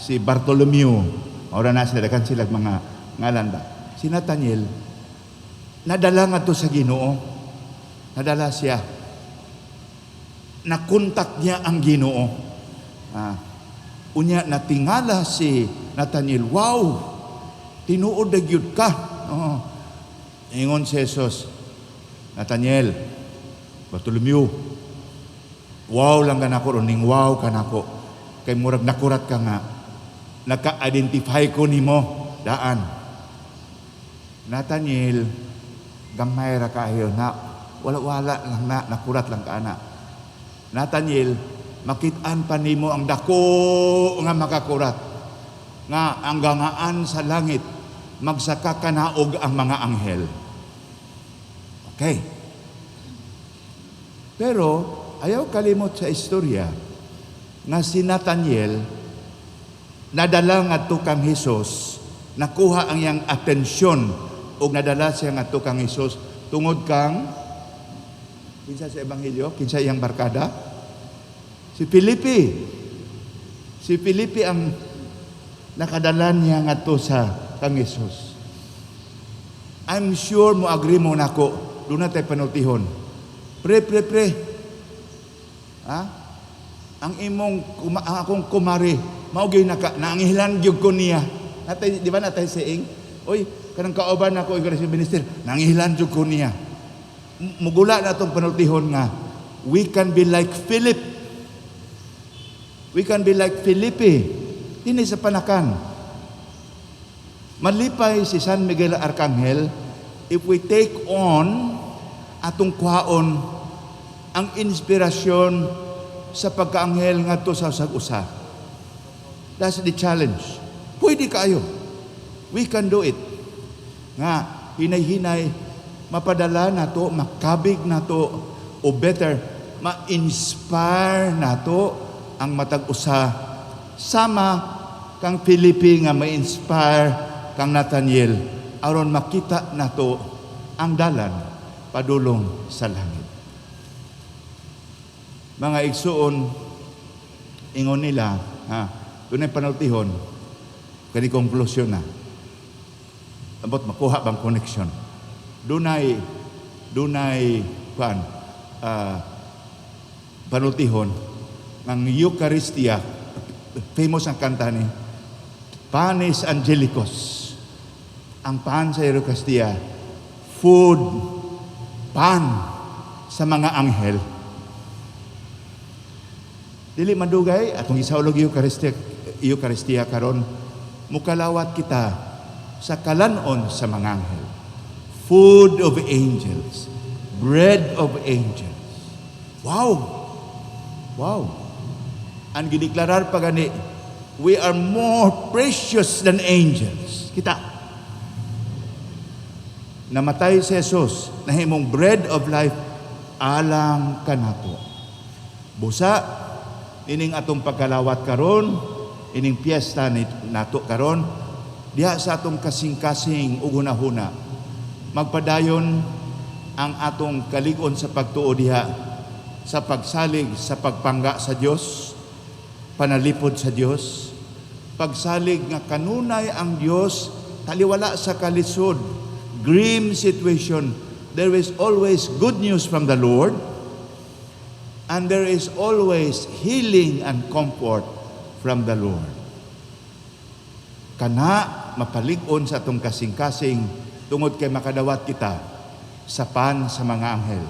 si Bartolomeo. Ora na sila mga ngalan ba. Si Nathaniel nadala ngadto sa Ginoo. Nadala siya. Nakontak niya ang Ginoo. Unya natingala si Nathaniel, wow, tinuod na gyud ka. Ingon si Jesus, Nathaniel, Bartolomeo, wow lang ka nako, ning wow ka nako. Kay murag nakurat ka nga, naka-identify ko nimo daan. Nathaniel, gamay ra kayo na, wala lang na, nakurat lang ka na. Nathaniel, makitaan pa nimo ang dako nga makakurat, nga ang gangaan sa langit, magsaka kanaog ang mga anghel. Okay. Pero, ayaw kalimot sa istorya, nga si Nathaniel, nadala nga kang Hesus, nakuha ang iyang atensyon, o nadala siya nga kang Hesus, tungod kang, kinsa sa Ebanghelyo, kinsa iyang barkada? Si Felipe. Si Felipe ang nakadala niya nga sa kang Hesus. I'm sure mo agree mo nako, doon na tayo panutihon. Pre. Ang akong kumari, maugay naangilan gyud ko niya. Natay, di ba natay saying? Oy, kanang kauban ako, iglesia minister, naangilan gyud ko niya. Mugula na itong panutihon nga, we can be like Philip. We can be like Felipe. Hindi sa panakan. Malipay si San Miguel Arcangel, if we take on atong kwaon ang inspirasyon sa pagkaanghel nga to sa usag-usa. That's the challenge. Pwede kayo. We can do it. Nga, hinay-hinay, mapadala na to, makabig na to, o better, ma-inspire na to ang matag-usa. Sama kang Felipe nga ma-inspire kang Nathaniel aron makita na to ang dalan padulong sa langit. Mga igsuon, ingon nila, doon ay panultihon, kani konklusyon na. Abot makuha bang connection? Doon ay panultihon, ng Eucharistia, famous ang kanta ni Panis Angelicos. Ang pan sa Eucharistia, food, pan sa mga anghel. Dili madugay atong isaulog Eucharistia karon, mukalawat kita sa kalanon sa mga anghel. Food of angels, bread of angels. Wow. Ang gideklarar pa gani, we are more precious than angels. Kita. Namatay si Jesus, nahimong bread of life alang kanato. Busa ining atong pagkalawat karon, ining piyesta nato karon, diha sa atong kasing-kasing ug hunahuna, magpadayon ang atong kalig-on sa pagtuo diha sa pagsalig sa pagpangga sa Dios, panalipod sa Dios, pagsalig nga kanunay ang Dios taliwala sa kalisod, grim situation, there is always good news from the Lord, and there is always healing and comfort from the Lord. Kana mapalig-on sa atong kasing-kasing tungod kay makadawat kita sa pan sa mga anghel,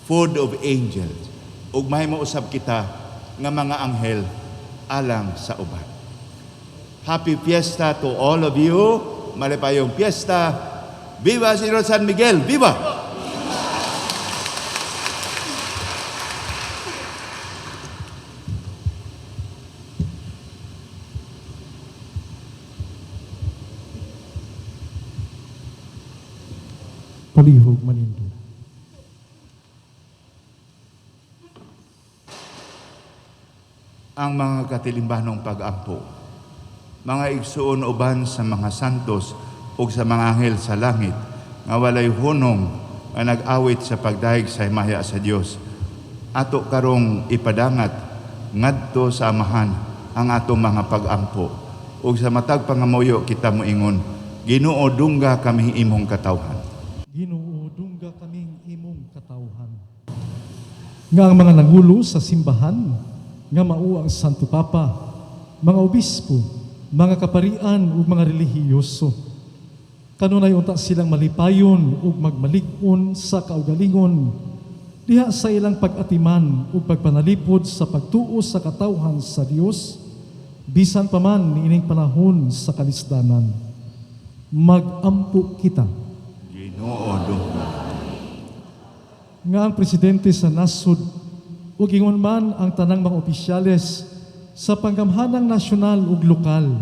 food of angels, ug mahimausab kita nga mga anghel alang sa uban. Happy Fiesta to all of you. Malipayong Fiesta. Viva Señor San Miguel! Viva! Palihog manindo. Ang mga katilimbanong pag-ampo, mga igsuon uban sa mga santos ug sa mga anghel sa langit, nga walay hunong nga nag-awit sa pagdaig sa himaya sa Dios. Ato karong ipadangat ngadto sa amahan ang atong mga pag-ampo, ug sa matag pangamuyo kita moingon, Ginoo dungga kami imong katawhan. Ginoo dungga kaming imong katawhan. Nga ang mga nangulo sa simbahan, nga mao ang Santo Papa, mga obispo, mga kaparian ug mga relihiyoso. Kanunay unta silang malipayon ug magmalig-on sa kaugalingon diha sa ilang pag-atiman ug pagpanalipod sa pagtuo sa katawhan sa Dios bisan pa man niining panahon sa kalisdanan. Mag-ampo kita. Ginoo dungga. Nga ang presidente sa nasod ug ingon man ang tanang mga opisyales sa panggamhanang nasyonal ug lokal,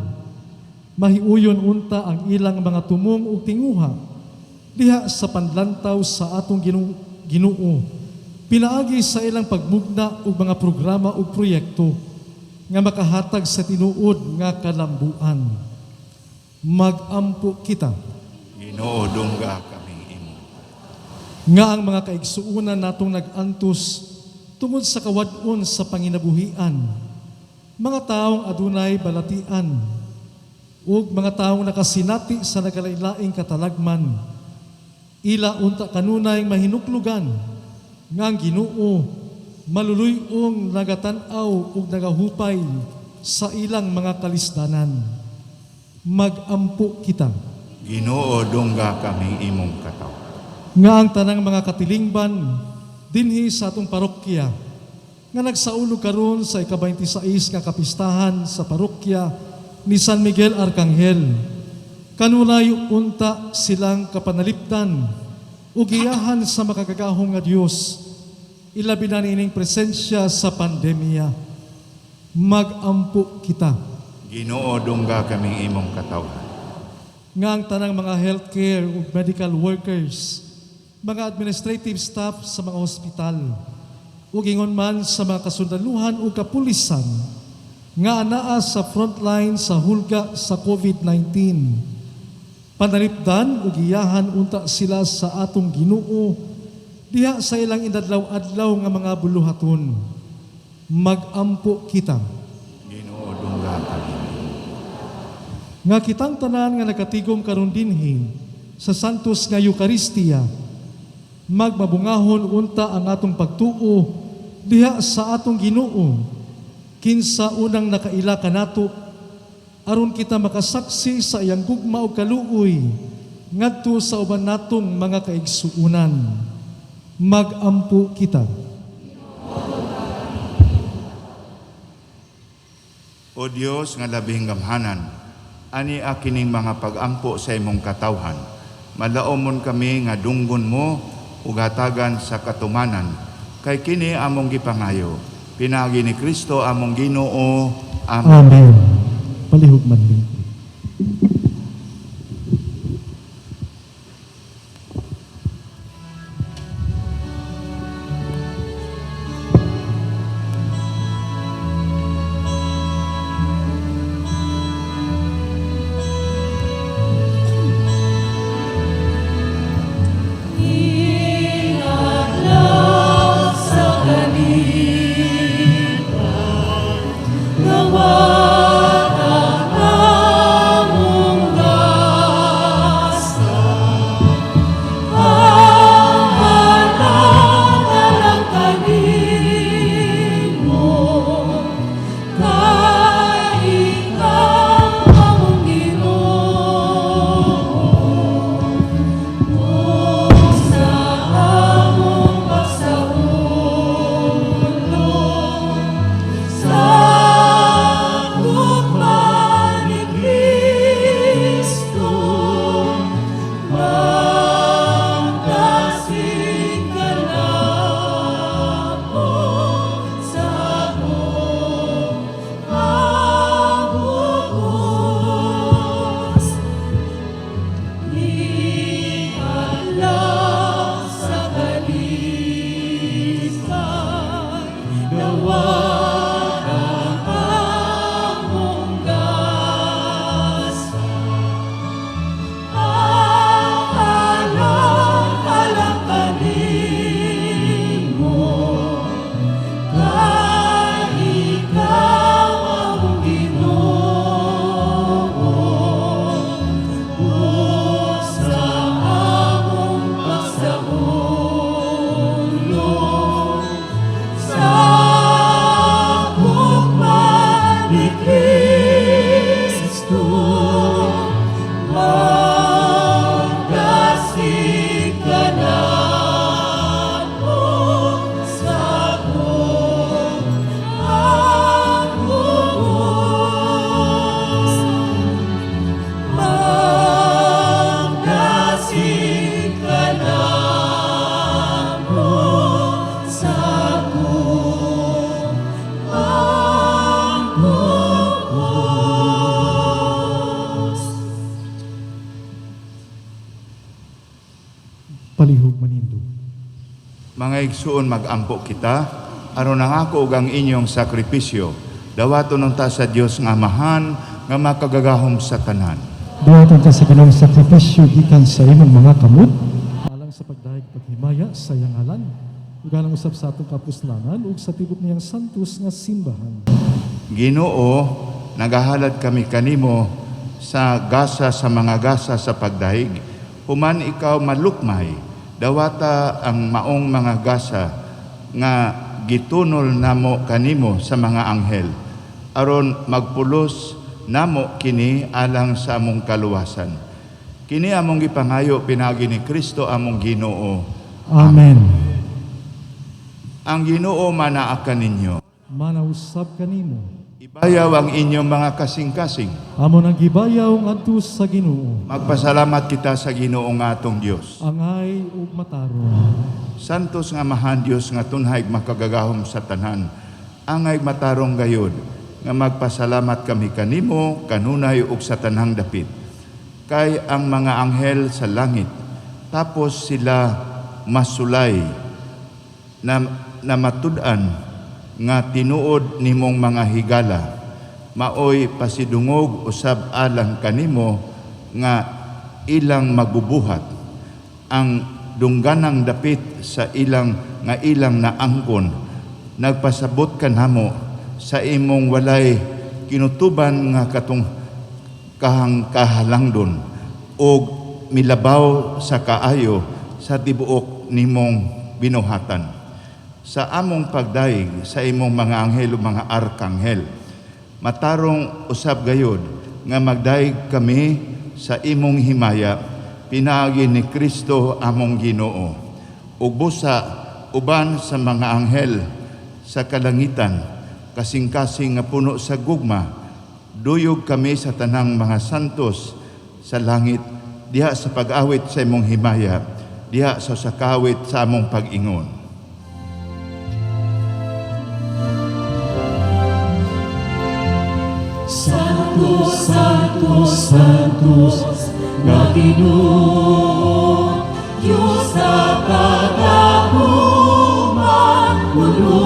mahiuyon unta ang ilang mga tumong ug tinguha diha sa panlantaw sa atong Ginoo pinaagi sa ilang pagmugna ug mga programa ug proyekto nga makahatag sa tinuod nga kalambuan. Mag-ampo kita. Ginoo dungga kami imo. Nga ang mga kaigsuunan natong nag-antos tungod sa kawad-on sa panginabuhian, mga taong adunay balatian, ug mga taong nakasinati sa nagalain-laing katalagman, ila unta kanunay mahinuklugan, nga ang Ginoo maluluy-ong nagatan-aw ug nagahupay sa ilang mga kalisdanan. Mag-ampo kita. Ginoo dungga kami imong katawhan. Nga ang tanang mga katilingban dinhi sa atong parokya nga nagsaulog karon sa ika-26 nga kapistahan sa parokya ni San Miguel Arcangel. Kanunay unta silang kapanalipdan ug giyahan sa makagagahong nga Dios, ilabi na nining presensya sa pandemya. Mag-ampo kita. Ginoo dungga kami imong katawhan. Nga ang tanang mga healthcare ug medical workers, mga administrative staff sa mga hospital, ug ingon man sa mga kasundaluhan ug kapulisan nga anaa sa frontline sa hulga sa COVID-19. Panalipdan ug iyahan unta sila sa atong Ginoo diha sa ilang inadlaw-adlaw nga mga buluhaton. Mag-ampo kita. Ginoo dungga kami. Nga kitang tanan nga nakatigom karon dinhi sa santos nga Eucharistia, magmabungahon unta ang atong pagtuo diha sa atong Ginoo kinsa unang nakaila kanato aron kita makasaksi sa iyang gugma ug kaluoy ngadto sa uban natong mga kaigsuonan. Mag-ampo kita. O Dios nga labing gamhanan, ani akining mga pag-ampo sa imong katawhan, malaomon kami nga dunggon mo ug hatagan sa katumanan, kay kini among gipangayo, pinagi ni Kristo among Ginoo. Amen. Amen. Palihog man lingkod. Nawag ang Mga igsuon, magampo kita, aron nangako og ang inyong sakripisyo, dawaton ta sa Dios nga amahan, nga makagagahom sa tanan. Duwaton ka sa kanang sakripisyo gikan sa imong mga kamot, alang sa pagdahig paghimaya sa iyang ngalan, ug alang usab sa atong kapuslanan ug sa tibok niyang santos nga simbahan. Ginoo, nagahalad kami kanimo sa gasa sa mga gasa sa pagdaig, human ikaw malukmay, dawata ang maong mga gasa nga gitunol namo kanimo sa mga anghel, aron magpulos namo kini alang sa among kaluwasan. Kini among gipangayo pinagi ni Kristo among Ginoo. Amen. Ang Ginoo manaa kaninyo. Manausab kanimo. Ibayaw ang inyong mga kasing-kasing. Amo nang gibayaw ngadto sa Ginoo. Magpasalamat kita sa Ginoo nga atong Dios. Angay ug matarong. Santos nga mahan Dios nga tunhay makagagahom sa tanan. Angay matarong gayud nga magpasalamat kami kanimo kanunay ug sa tanang dapit. Kay ang mga anghel sa langit tapos sila masulay na matud-an nga tinuod nimong mga higala, maoy pasidungog usab alang kanimo nga ilang magubuhat ang dungganang dapit sa ilang naangkon. Nagpasabot kanamo sa imong walay kinutuban nga kahalangdon og milabaw sa kaayo sa tibuok nimong binuhatan. Sa among pagdaig sa imong mga anghel o mga arkanghel, matarong usab gayud nga magdaig kami sa imong himaya, pinaagi ni Kristo among Ginoo. Ug busa uban sa mga anghel sa kalangitan, kasing-kasing nga puno sa gugma, duyog kami sa tanang mga santos sa langit, diha sa pag-awit sa imong himaya, diha sa sakawit sa among pag-ingon. Santos, Santos, Santos, nga Ginoo, Diyos sa kagahuman, puno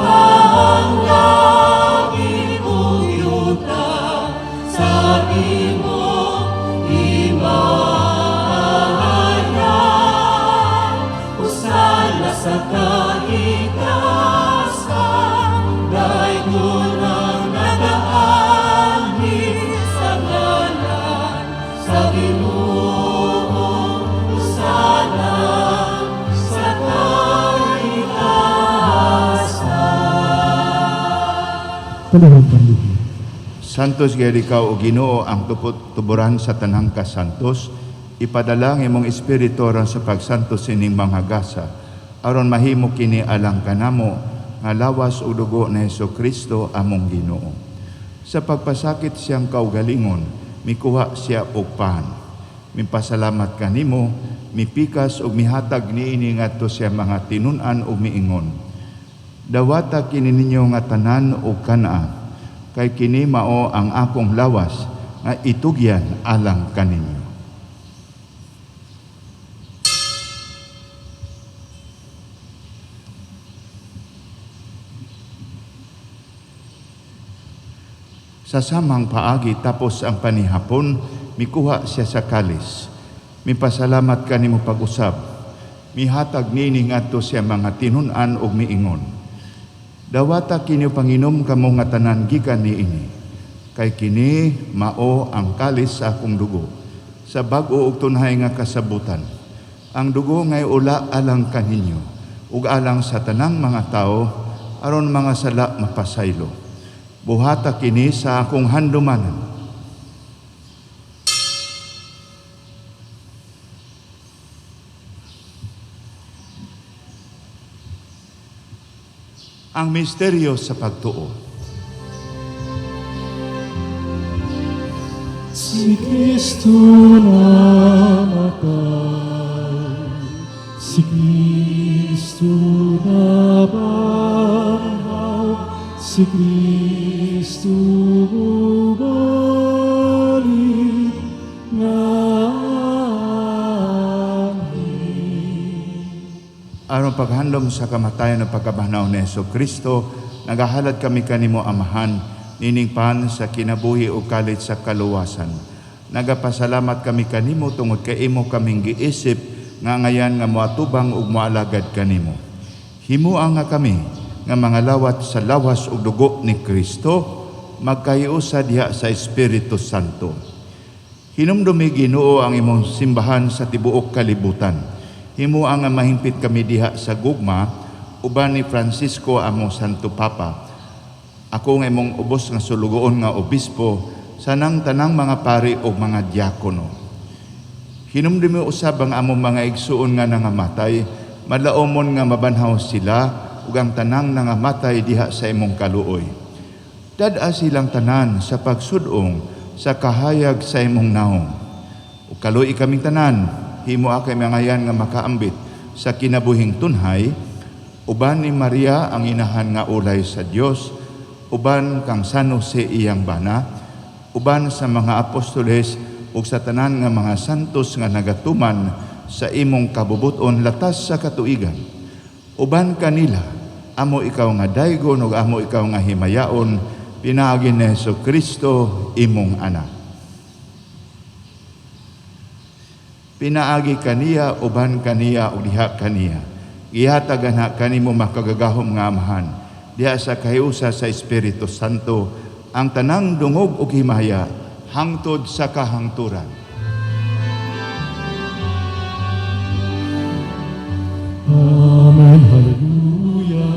ang langit ug yuta sa imong himaya. Usala sa kaigtasan, daygon ang nagaangin sa ngalan sa Ginoo. Usala sa kaigtasan. Palihog panluhi. Santos gayud ikaw o Ginoo ang tuburan sa tanang kasantos, ipadala ang imong espiritu ron sa pagsantos ining mga gasa, aron mahimo kini alang kanamo nga lawas ug dugo ni Hesukristo among Ginoo. Sa pagpasakit siyang kaugalingon, mikuha siya og pan. Mipasalamat kanimo, mipikas ug mihatag niini ngadto siya mga tinun-an ug miingon. Dawata kini ninyo nga tanan ug kanaa, kay kini mao ang akong lawas nga itugyan alang kaninyo. Sa samang paagi tapos ang panihapon, mikuha siya sa kalis. Mipasalamat kanimo pag-usab. Mihatag nini ngadto siya mga tinun-an ug miingon. Dawata kini panginom kamo nga tanan gikan niini. Kay kini mao ang kalis sa akong dugo. Sa bag-o ug tunhay nga kasabutan. Ang dugo ngay ula alang kaninyo ug alang sa tanang mga tao aron mga sala mapasaylo. Buhata kini sa akong handumanan. Ang misteryo sa pagtuo. Si Kristo namatay, si Kristo nabanhaw, si Kristo balik nga aron paghandom sa kamatayon ng pagkabanaw ni Jesucristo, nagahalad kami kanimo Amahan, nining pan sa kinabuhi o kalit sa kaluwasan. Nagapasalamat kami kanimo tungod kay imo kaming giisip nga ngayan nga moatubang ug moalagad kanimo. Himuha nga kami nga mga lawat sa lawas ug dugo ni Kristo, magkayusa diha sa Espiritu Santo. Hinumdumi Ginoo ang imong simbahan sa tibuok kalibutan. Himuha nga mahimpit kami diha sa gugma uban ni Francisco among Santo Papa. Ako nga imong ubos nga sulugoon nga obispo sanang tanang mga pari o mga diakono. Hinumdumi usab ang among mga igsuon nga nangamatay, madlaomon nga mabanhaw sila ug ang tanang nangamatay diha sa imong kaluoy. Dad-a silang tanan sa pagsudong sa kahayag sa imong naong. Ug kaluoy kaming tanan, himuha kay mangayan nga makaambit sa kinabuhing tunhay, uban ni Maria ang inahan nga ulay sa Dios, uban kang San Jose iyang bana, uban sa mga apostoles ug sa tanan nga mga santos nga nagatuman sa imong kabubuton latas sa katuigan. Uban kanila, amo ikaw nga daygon ug amo ikaw nga himayaon, pinaagi ni Jesucristo imong anak. Pinaagi kaniya, uban kaniya ug diha kaniya. Gihatagan na kanimo makagagahom nga Amahan, diha sa kahiusa sa Espiritu Santo, ang tanang dungog ug himaya hangtod sa kahangturan. Amen, hallelujah.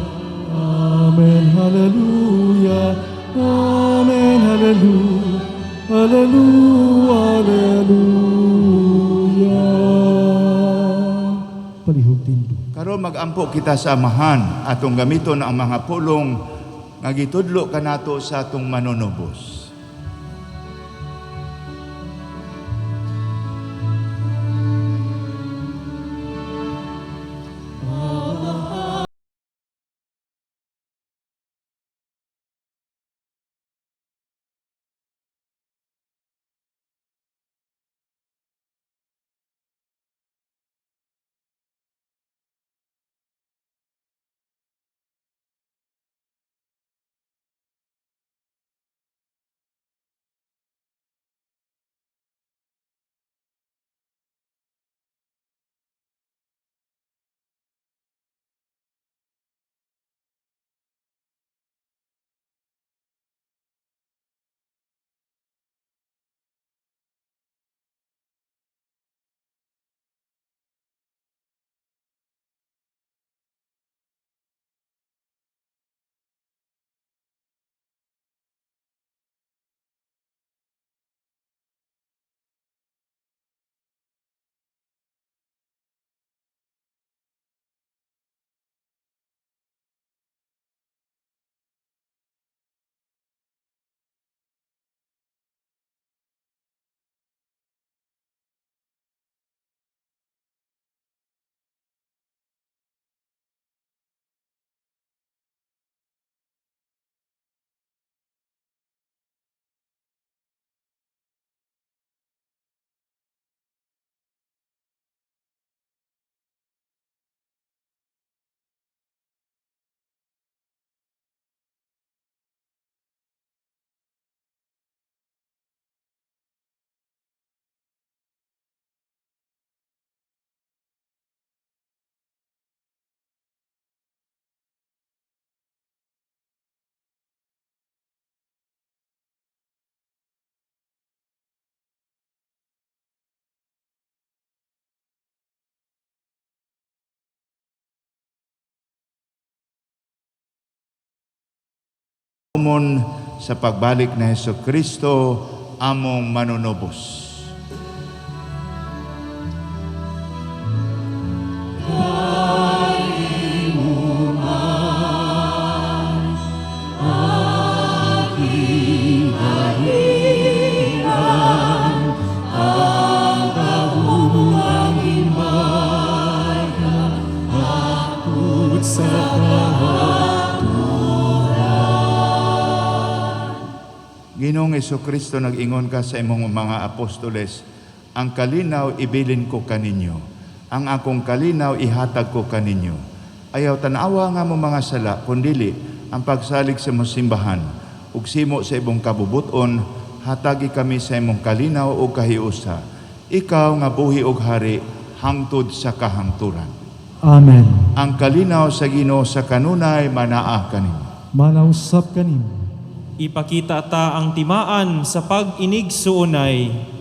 Amen, hallelujah. Amen, hallelujah. Hallelujah, hallelujah. Palihog tindog. Karon magampo kita sa Amahan, atong gamiton ang mga pulong nga gitudlo kanato sa atong manunubos. Umon sa pagbalik na Jesucristo among manunubos. Ginoong Jesucristo, nag-ingon ka sa imong mga apostoles, ang kalinaw ibilin ko kaninyo, Ang akong kalinaw ihatag ko kaninyo. Ayaw tanawa nga mo mga sala, kundili ang pagsalig sa mong simbahan, ug simo sa ibong kabubuton, hatagi kami sa imong kalinaw o kahiusa. Ikaw nga buhi og hari, hangtod sa kahangturan. Amen. Ang kalinaw sa Ginoo sa kanunay manaa kaninyo. Manausap kanimo. Ipakita ta ang timaan sa pag-inigsuunay.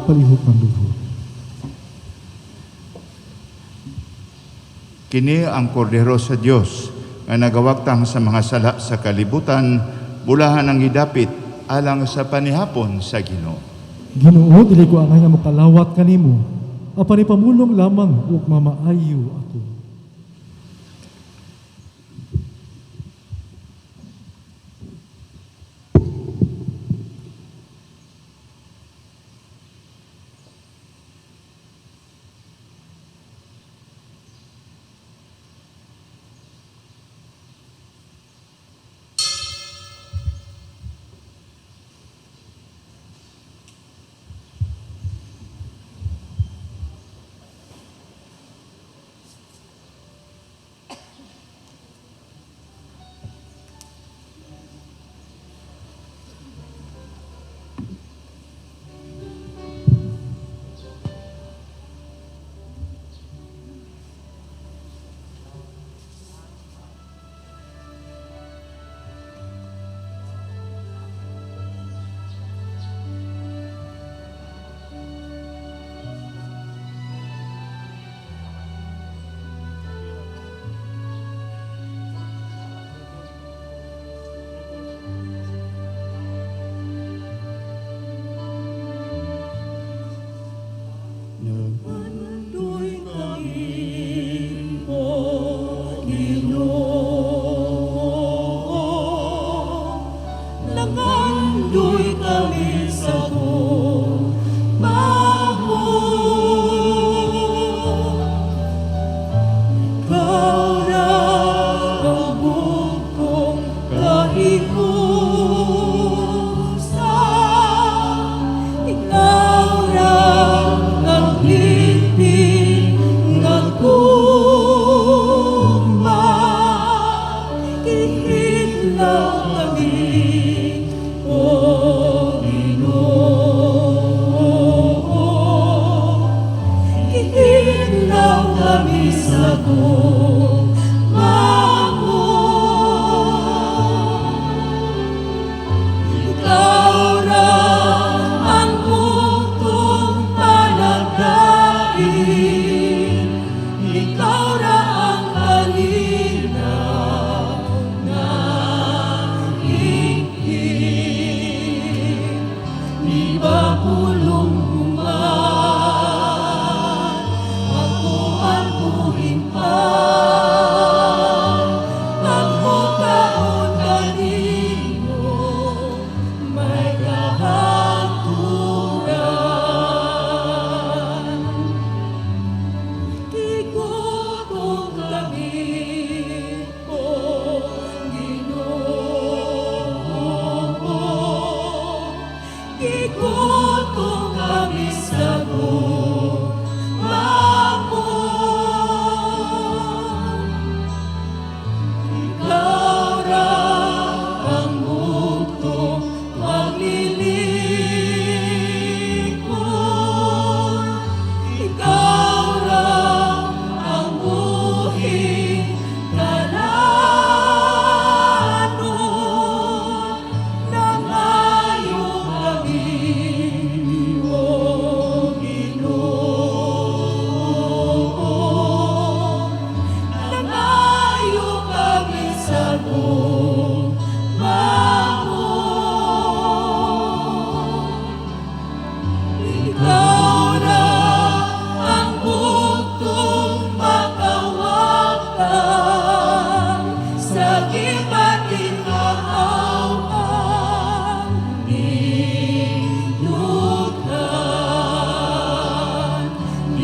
Palihog ng luhod. Kini ang kordero sa Dios nga nagawagtang sa mga sala sa kalibutan, bulahan ang gidapit alang sa panihapon sa Ginoo. Ginoo, dili ko angay nga makalawat kanimo. Apan ipamulong lamang ug mamaayo ako. Ipapulong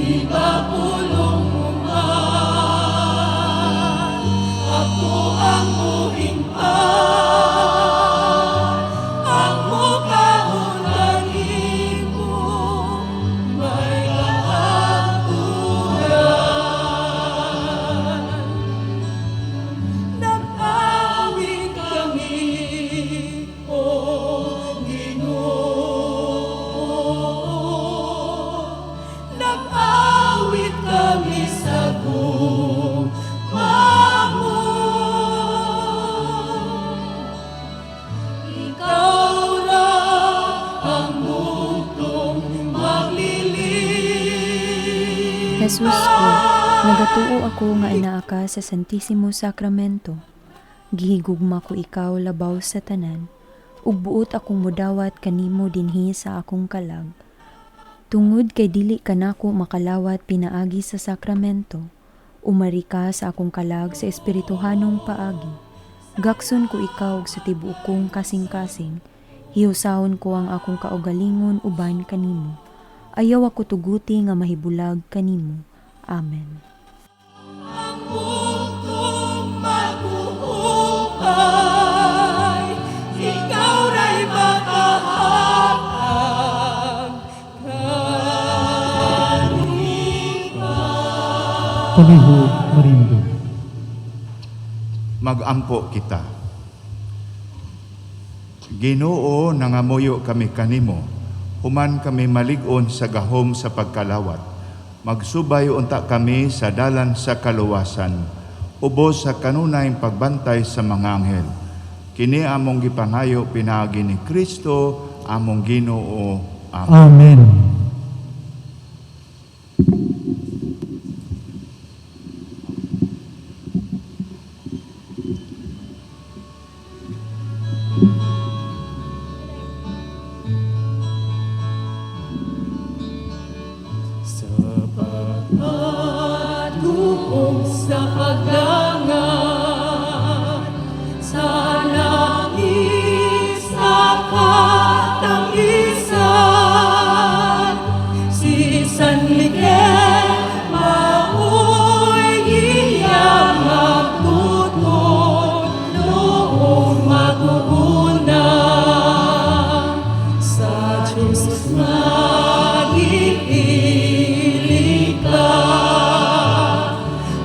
ipapulong mo man. Ako ang muling pa, ang mukhaunlanin mo, may kahatulan. Nag-awit kami, O Ginoo. Nag-awit kami sa guma mo. Ikaw na ang mundong maglilim. Jesus ko, nagatuo ako nga anaa ka sa Santissimo Sacramento. Gihigugma ko ikaw labaw sa tanan, ug buot akong mudawat kanimo dinhi sa akong kalag. Tungod kay dili kanako makalawat pinaagi sa sakramento, umari ka sa akong kalag sa espirituhanong paagi. Gakson ko ikaw og sa tibuok kong kasing-kasing, hiusahon ko ang akong kaugalingon uban kanimo. Ayaw ako tuguti nga mahibulag kanimo. Amen. Ang mundong mabuhay, ikaw ra'y makahatag kanina. Palihog Marindo. Magampo kita. Ginoo, nangamuyo kami kanimo, human kami malig-on sa gahom sa pagkalawat. Magsubay unta kami sa dalan sa kaluwasan, ubos sa kanunayng pagbantay sa mga anghel. Kini among gipangayo pinaagi ni Kristo, among Ginoo. Amen. Amen. Patubong sa paglangan, sa langis sa katangisan, si San Miguel mao'y iyang magtugon noong mag-uuna. Sa Diyos nag-iili ka,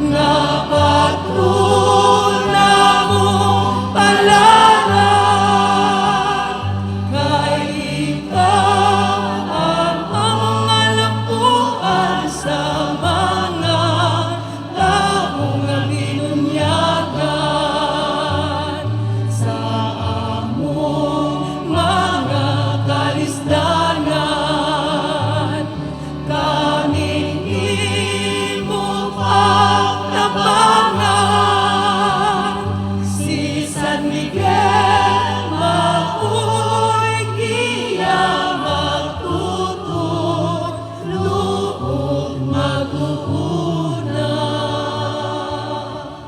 nga patrona mo palaran, kay ikaw ang among alampuan sa mga taong binunyagan, sa among mga kalisdanan. Kaning imo pagtabangan, si San Miguel mao'y iyang magtugon noong mag-uuna.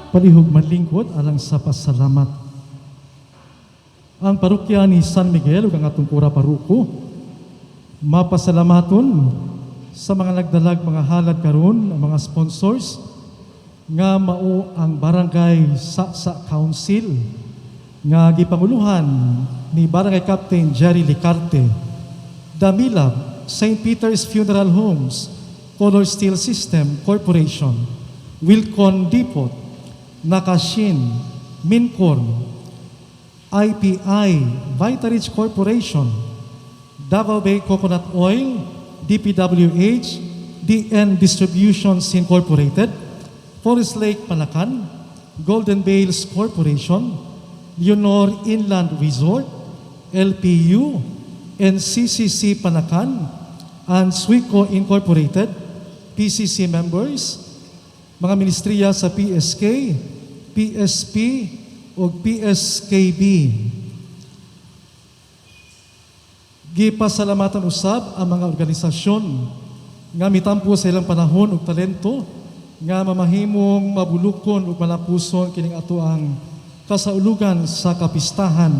Palihog manlingkod alang sa pasalamat. Ang parokya ni San Miguel ug ang atong kura paruko mapasalamaton sa mga nagdalag mga halad karon, ang mga sponsors nga mao ang Barangay Saksa Council nga gipanguluhan ni Barangay Captain Jerry Licarte, Damilab, St. Peter's Funeral Homes, Color Steel System Corporation, Wilcon Depot, Nakashin, Mincorn, IPI, Vitarich Corporation, Davao Bay Coconut Oil, DPWH, DN Distributions Incorporated, Forest Lake Panakan, Golden Bales Corporation, Leonor Inland Resort, LPU, NCCC Panakan, and Suico Incorporated, PCC members, mga ministriya sa PSK, PSP, o PSKB. Gipasalamatan usab ang mga organisasyon nga mitampo sa ilang panahon ug talento nga mamahimong mabulukon ug malapuson kining ato ang kasaulugan sa kapistahan.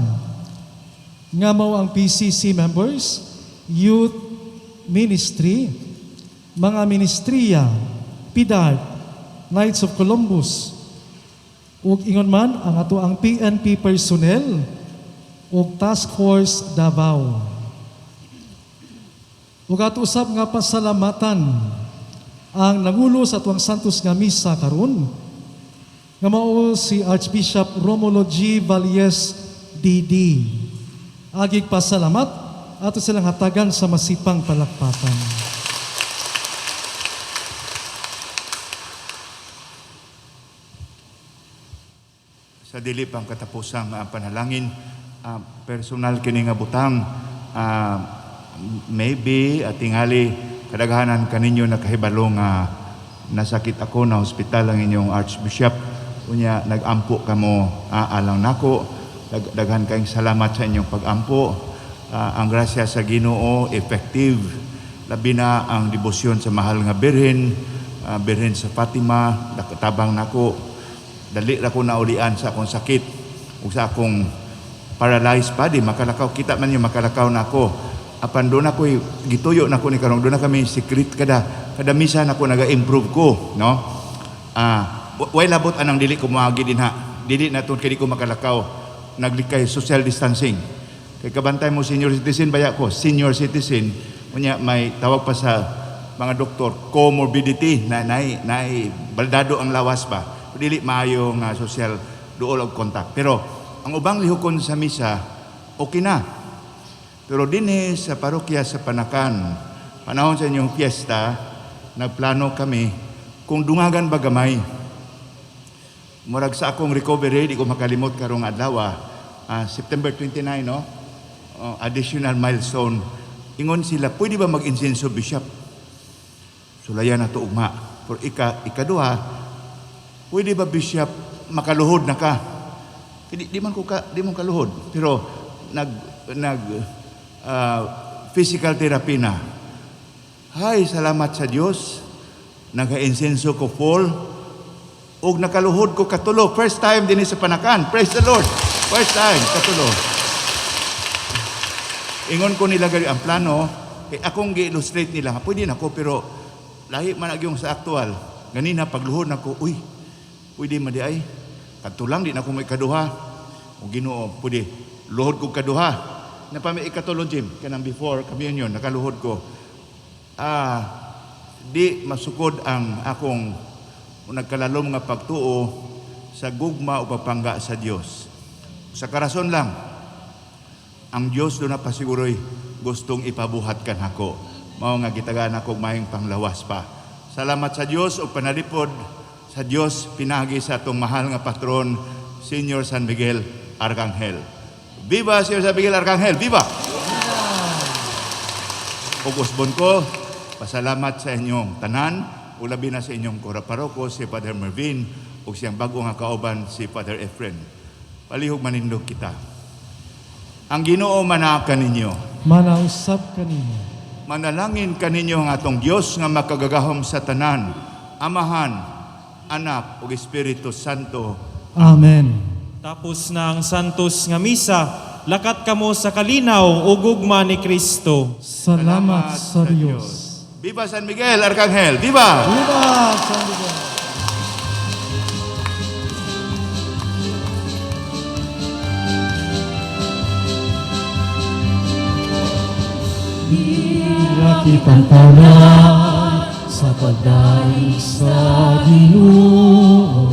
Nga mao ang PCC members, Youth Ministry, mga ministriya, PIDART, Knights of Columbus, ug ingon man ang ato ang PNP personnel ug Task Force Davao. Ug ato usab nga pasalamatan ang nangulo sa atuang Santos nga misa karon nga mao si Archbishop Romulo G. Valles DD. Agig pasalamat ato silang hatagan sa masipang palakpakan. Sa dili pang katapusang panalangin, personal kini nga butang, maybe at tingali kadaghanan kaninyo nakahibalo nga nasakit ako na hospital ang inyong Archbishop. Unya nagampo kamo alang nako. Daghan kayong salamat sa inyong pagampo. Ang grasya sa Ginoo effective. Labi na ang debosyon sa mahal nga Birhen, Birhen sa Fatima, nakatabang nako. Dali ra ko naulian sa akong sakit ug sa akong paralyzed pa di makalakaw kita man yung makalakaw nako. Apan doon ako gituyo nako ni karong doon na kami secret kada misa nako naga-improve ko, no? Way labot anang dili ko moagi dinha. Dili naton kini ko makalakaw. Naglikay social distancing. Kay kabantay mo senior citizen baya ko, senior citizen unya may tawag pa sa mga doktor comorbidity na baldado ang lawas ba. Dili maayo nga social duol og contact. Pero ang ubang lihokon sa misa okay na. Pero dinhi sa parokya sa Panakan, panahon sa inyong fiesta, nagplano kami kung dungagan ba gamay. Murag sa akong recovery, di ko makalimot karong adlaw, September 29, no? Additional milestone. Ingon sila, pwede ba mag-insenso, Bishop? Sulayan na to ugma. For ikaduha, pwede ba, Bishop, makaluhod na ka? Di mo kaluhod. Pero physical therapy na. Hay, salamat sa Diyos. Nag-insenso ko full. Og nakaluhod ko katulo. First time din sa Panakan. Praise the Lord. First time, katulo. Ingon ko nila ang plano. Akong gi-illustrate nila. Pwede na ko, pero lahi man yung sa aktual. Ganina, pagluhod na ko, uy, pwede madi ay. Katulang, di na ko may kaduha. O Ginoo, pwede. Luhod ko kaduha. Napami ikatulo, Jim. Kanang before communion, nakaluhod ko. Di masukod ang akong nagkalalom nga pagtuo sa gugma o papangga sa Dios. Sa karason lang, ang Dios doon na pasiguro'y gustong ipabuhat kan ako. Mao nga gitagaan ako mayong panglawas pa. Salamat sa Dios o panalipod sa Dios pinagi sa atong mahal nga patron, Senior San Miguel Arcangel. Viva Senior San Miguel Arcangel! Viva! O usbon ko, pasalamat sa inyong tanan, ulabi na sa inyong kora-paroko, si Father Mervin, o siyang bago nga kauban, si Father Efren. Palihog manindog kita. Ang Ginoo manakan ninyo. Manausap kanimo. Manalangin kaninyo ang atong Dios nga makagagahom sa tanan, Amahan, Anak, ug Espiritu Santo. Amen. Tapos na ang Santos nga misa, lakat kamo sa kalinaw ug gugma ni Kristo. Salamat sa Diyos. Viva San Miguel Arcangel! Viva! Viva San Miguel! Kitang tanan sa pagdaig sa Ginoo,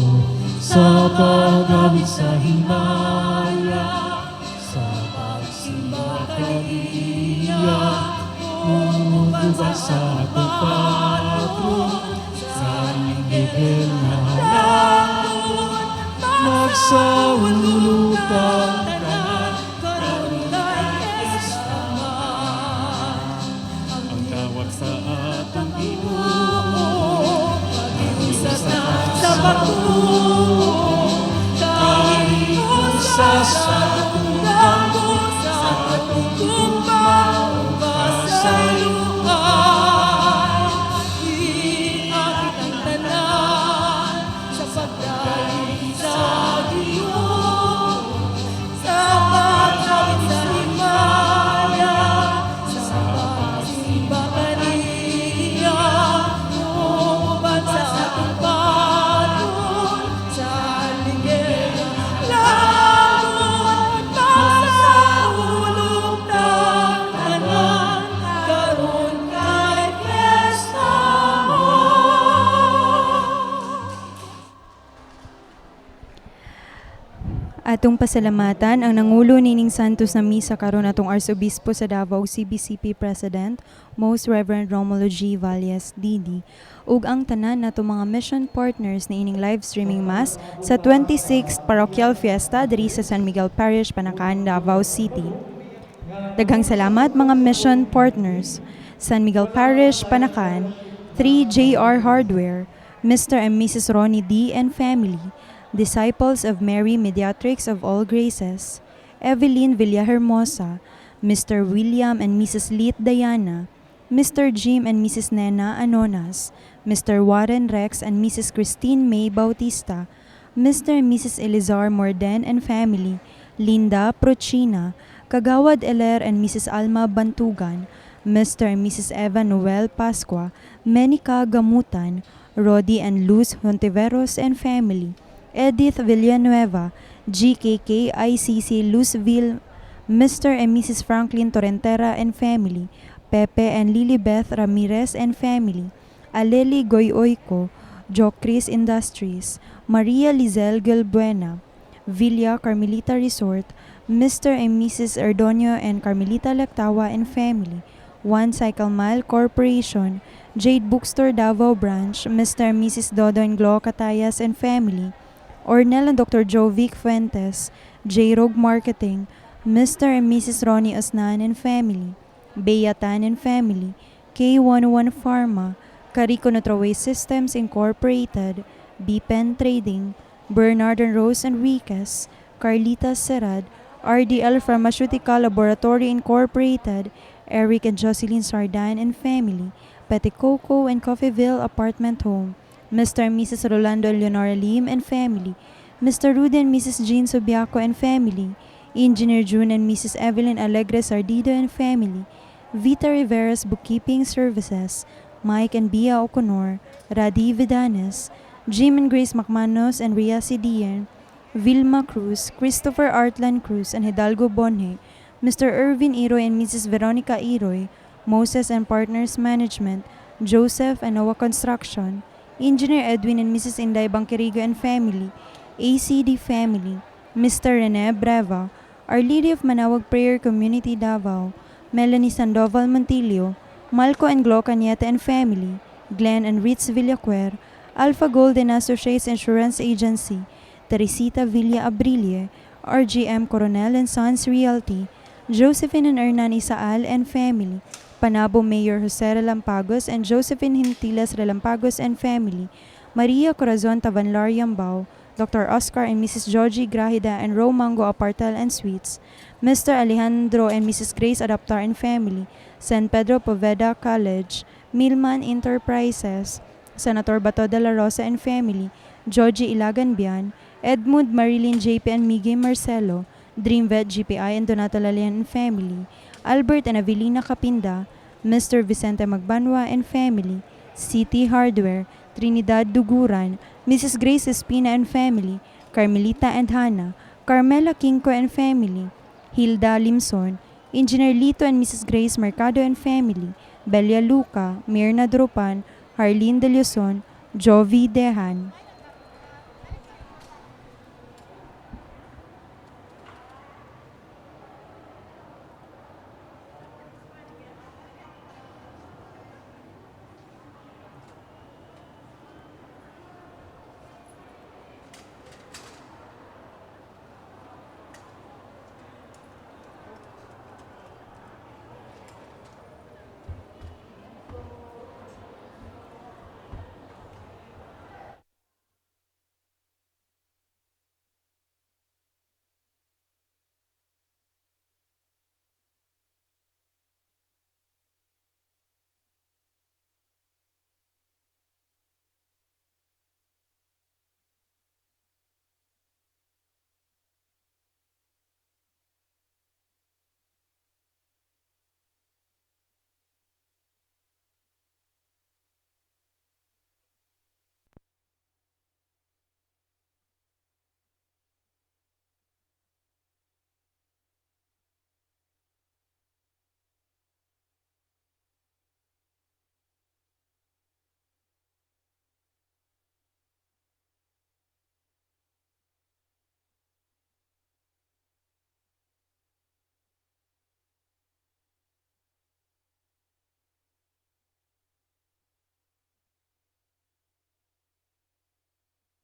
sa pagawid sa himaya, sa pagsimba kaniya, umububan sa atong patron, sa Miguel na halakot, magsaulutang tanan, karunay esaman. Ang tawag sa atong Ginoo, pag-iusas na sa bato, kahit sa atong damo, sa atong tumpaw, kasaluhan, iakit ang tanan sa pagdaig sa Ginoo, sa pagkawid sa himaya, sa pagsimba kaniya, Atong pasalamatan ang nangulo nining Santos na misa karon atong Arsobispo sa Davao CBCP President, Most Reverend Romulo G. Valles D.D. ug ang tanan nato mga mission partners ni ining live streaming mass sa 26th Parochial Fiesta diri sa San Miguel Parish, Panacan, Davao City. Daghang salamat mga mission partners. San Miguel Parish, Panacan, 3JR Hardware, Mr. and Mrs. Ronnie D. and family, Disciples of Mary Mediatrix of All Graces, Evelyn Villahermosa, Mr. William and Mrs. Lit Diana, Mr. Jim and Mrs. Nena Anonas, Mr. Warren Rex and Mrs. Christine May Bautista, Mr. and Mrs. Elizar Morden and family, Linda Prochina, Kagawad Eler and Mrs. Alma Bantugan, Mr. and Mrs. Eva Noel Pascua, Menica Gamutan, Rodi and Luz Hontiveros and family, Edith Villanueva, GKK ICC Luzville, Mr. and Mrs. Franklin Torrentera and family, Pepe and Lilibeth Ramirez and family, Aleli Goyoyco, Jocris Industries, Maria Lizel Gilbuena, Villa Carmelita Resort, Mr. and Mrs. Erdonio and Carmelita Lactawa and family, One Cycle Mile Corporation, Jade Bookstore Davao Branch, Mr. and Mrs. Dodo and Glo Catayas and family, Ornel and Dr. Jovic Fuentes, J-Rogue Marketing, Mr. and Mrs. Ronnie Osnan and family, Bayatan and family, K101 Pharma, Carico Nutrawaste Systems Incorporated, B-Pen Trading, Bernard and Rose Enriquez, Carlita Serad, RDL Pharmaceutical Laboratory Incorporated, Eric and Jocelyn Sardan and family, Peticoco and Coffeeville Apartment Home, Mr. and Mrs. Rolando Leonora Lim and family, Mr. Rudy and Mrs. Jean Subiaco and family, Engineer June and Mrs. Evelyn Alegre Sardido and family, Vita Rivera's Bookkeeping Services, Mike and Bia Oconor, Radi Vidanes, Jim and Grace McManos and Ria Sidian, Vilma Cruz, Christopher Artlan Cruz and Hidalgo Bonhe, Mr. Irvin Iroy and Mrs. Veronica Iroy, Moses and Partners Management, Joseph and Noah Construction, Engineer Edwin and Mrs. Inday Banquerigo and family, ACD family, Mr. Rene Breva, Our Lady of Manawag Prayer Community Davao, Melanie Sandoval Montillo, Malco and Glo Cañete and family, Glenn and Ritz Villaquer, Alpha Gold and Associates Insurance Agency, Teresita Villa Abrilie, RGM Coronel and Sons Realty, Josephine and Hernan Isaal and family, Panabo Mayor Jose Relampagos and Josephine Hintilas Relampagos and family, Maria Corazon Tavanlar Yambao, Dr. Oscar and Mrs. Georgie Grahida and Romango Apartal and Suites, Mr. Alejandro and Mrs. Grace Adaptar and family, San Pedro Poveda College, Milman Enterprises, Senator Bato de la Rosa and family, Georgie Ilagan Bian, Edmund Marilyn JP and Miguel Marcelo, DreamVet GPI and Donato Lalian and family, Albert and Avelina Capinda, Mr. Vicente Magbanwa and family, City Hardware, Trinidad Duguran, Mrs. Grace Espina and family, Carmelita and Hannah, Carmela Kinko and family, Hilda Limson, Engineer Lito and Mrs. Grace Mercado and family, Belia Luca, Mirna Dropan, Harleen De Leoson, Jovi Dehan.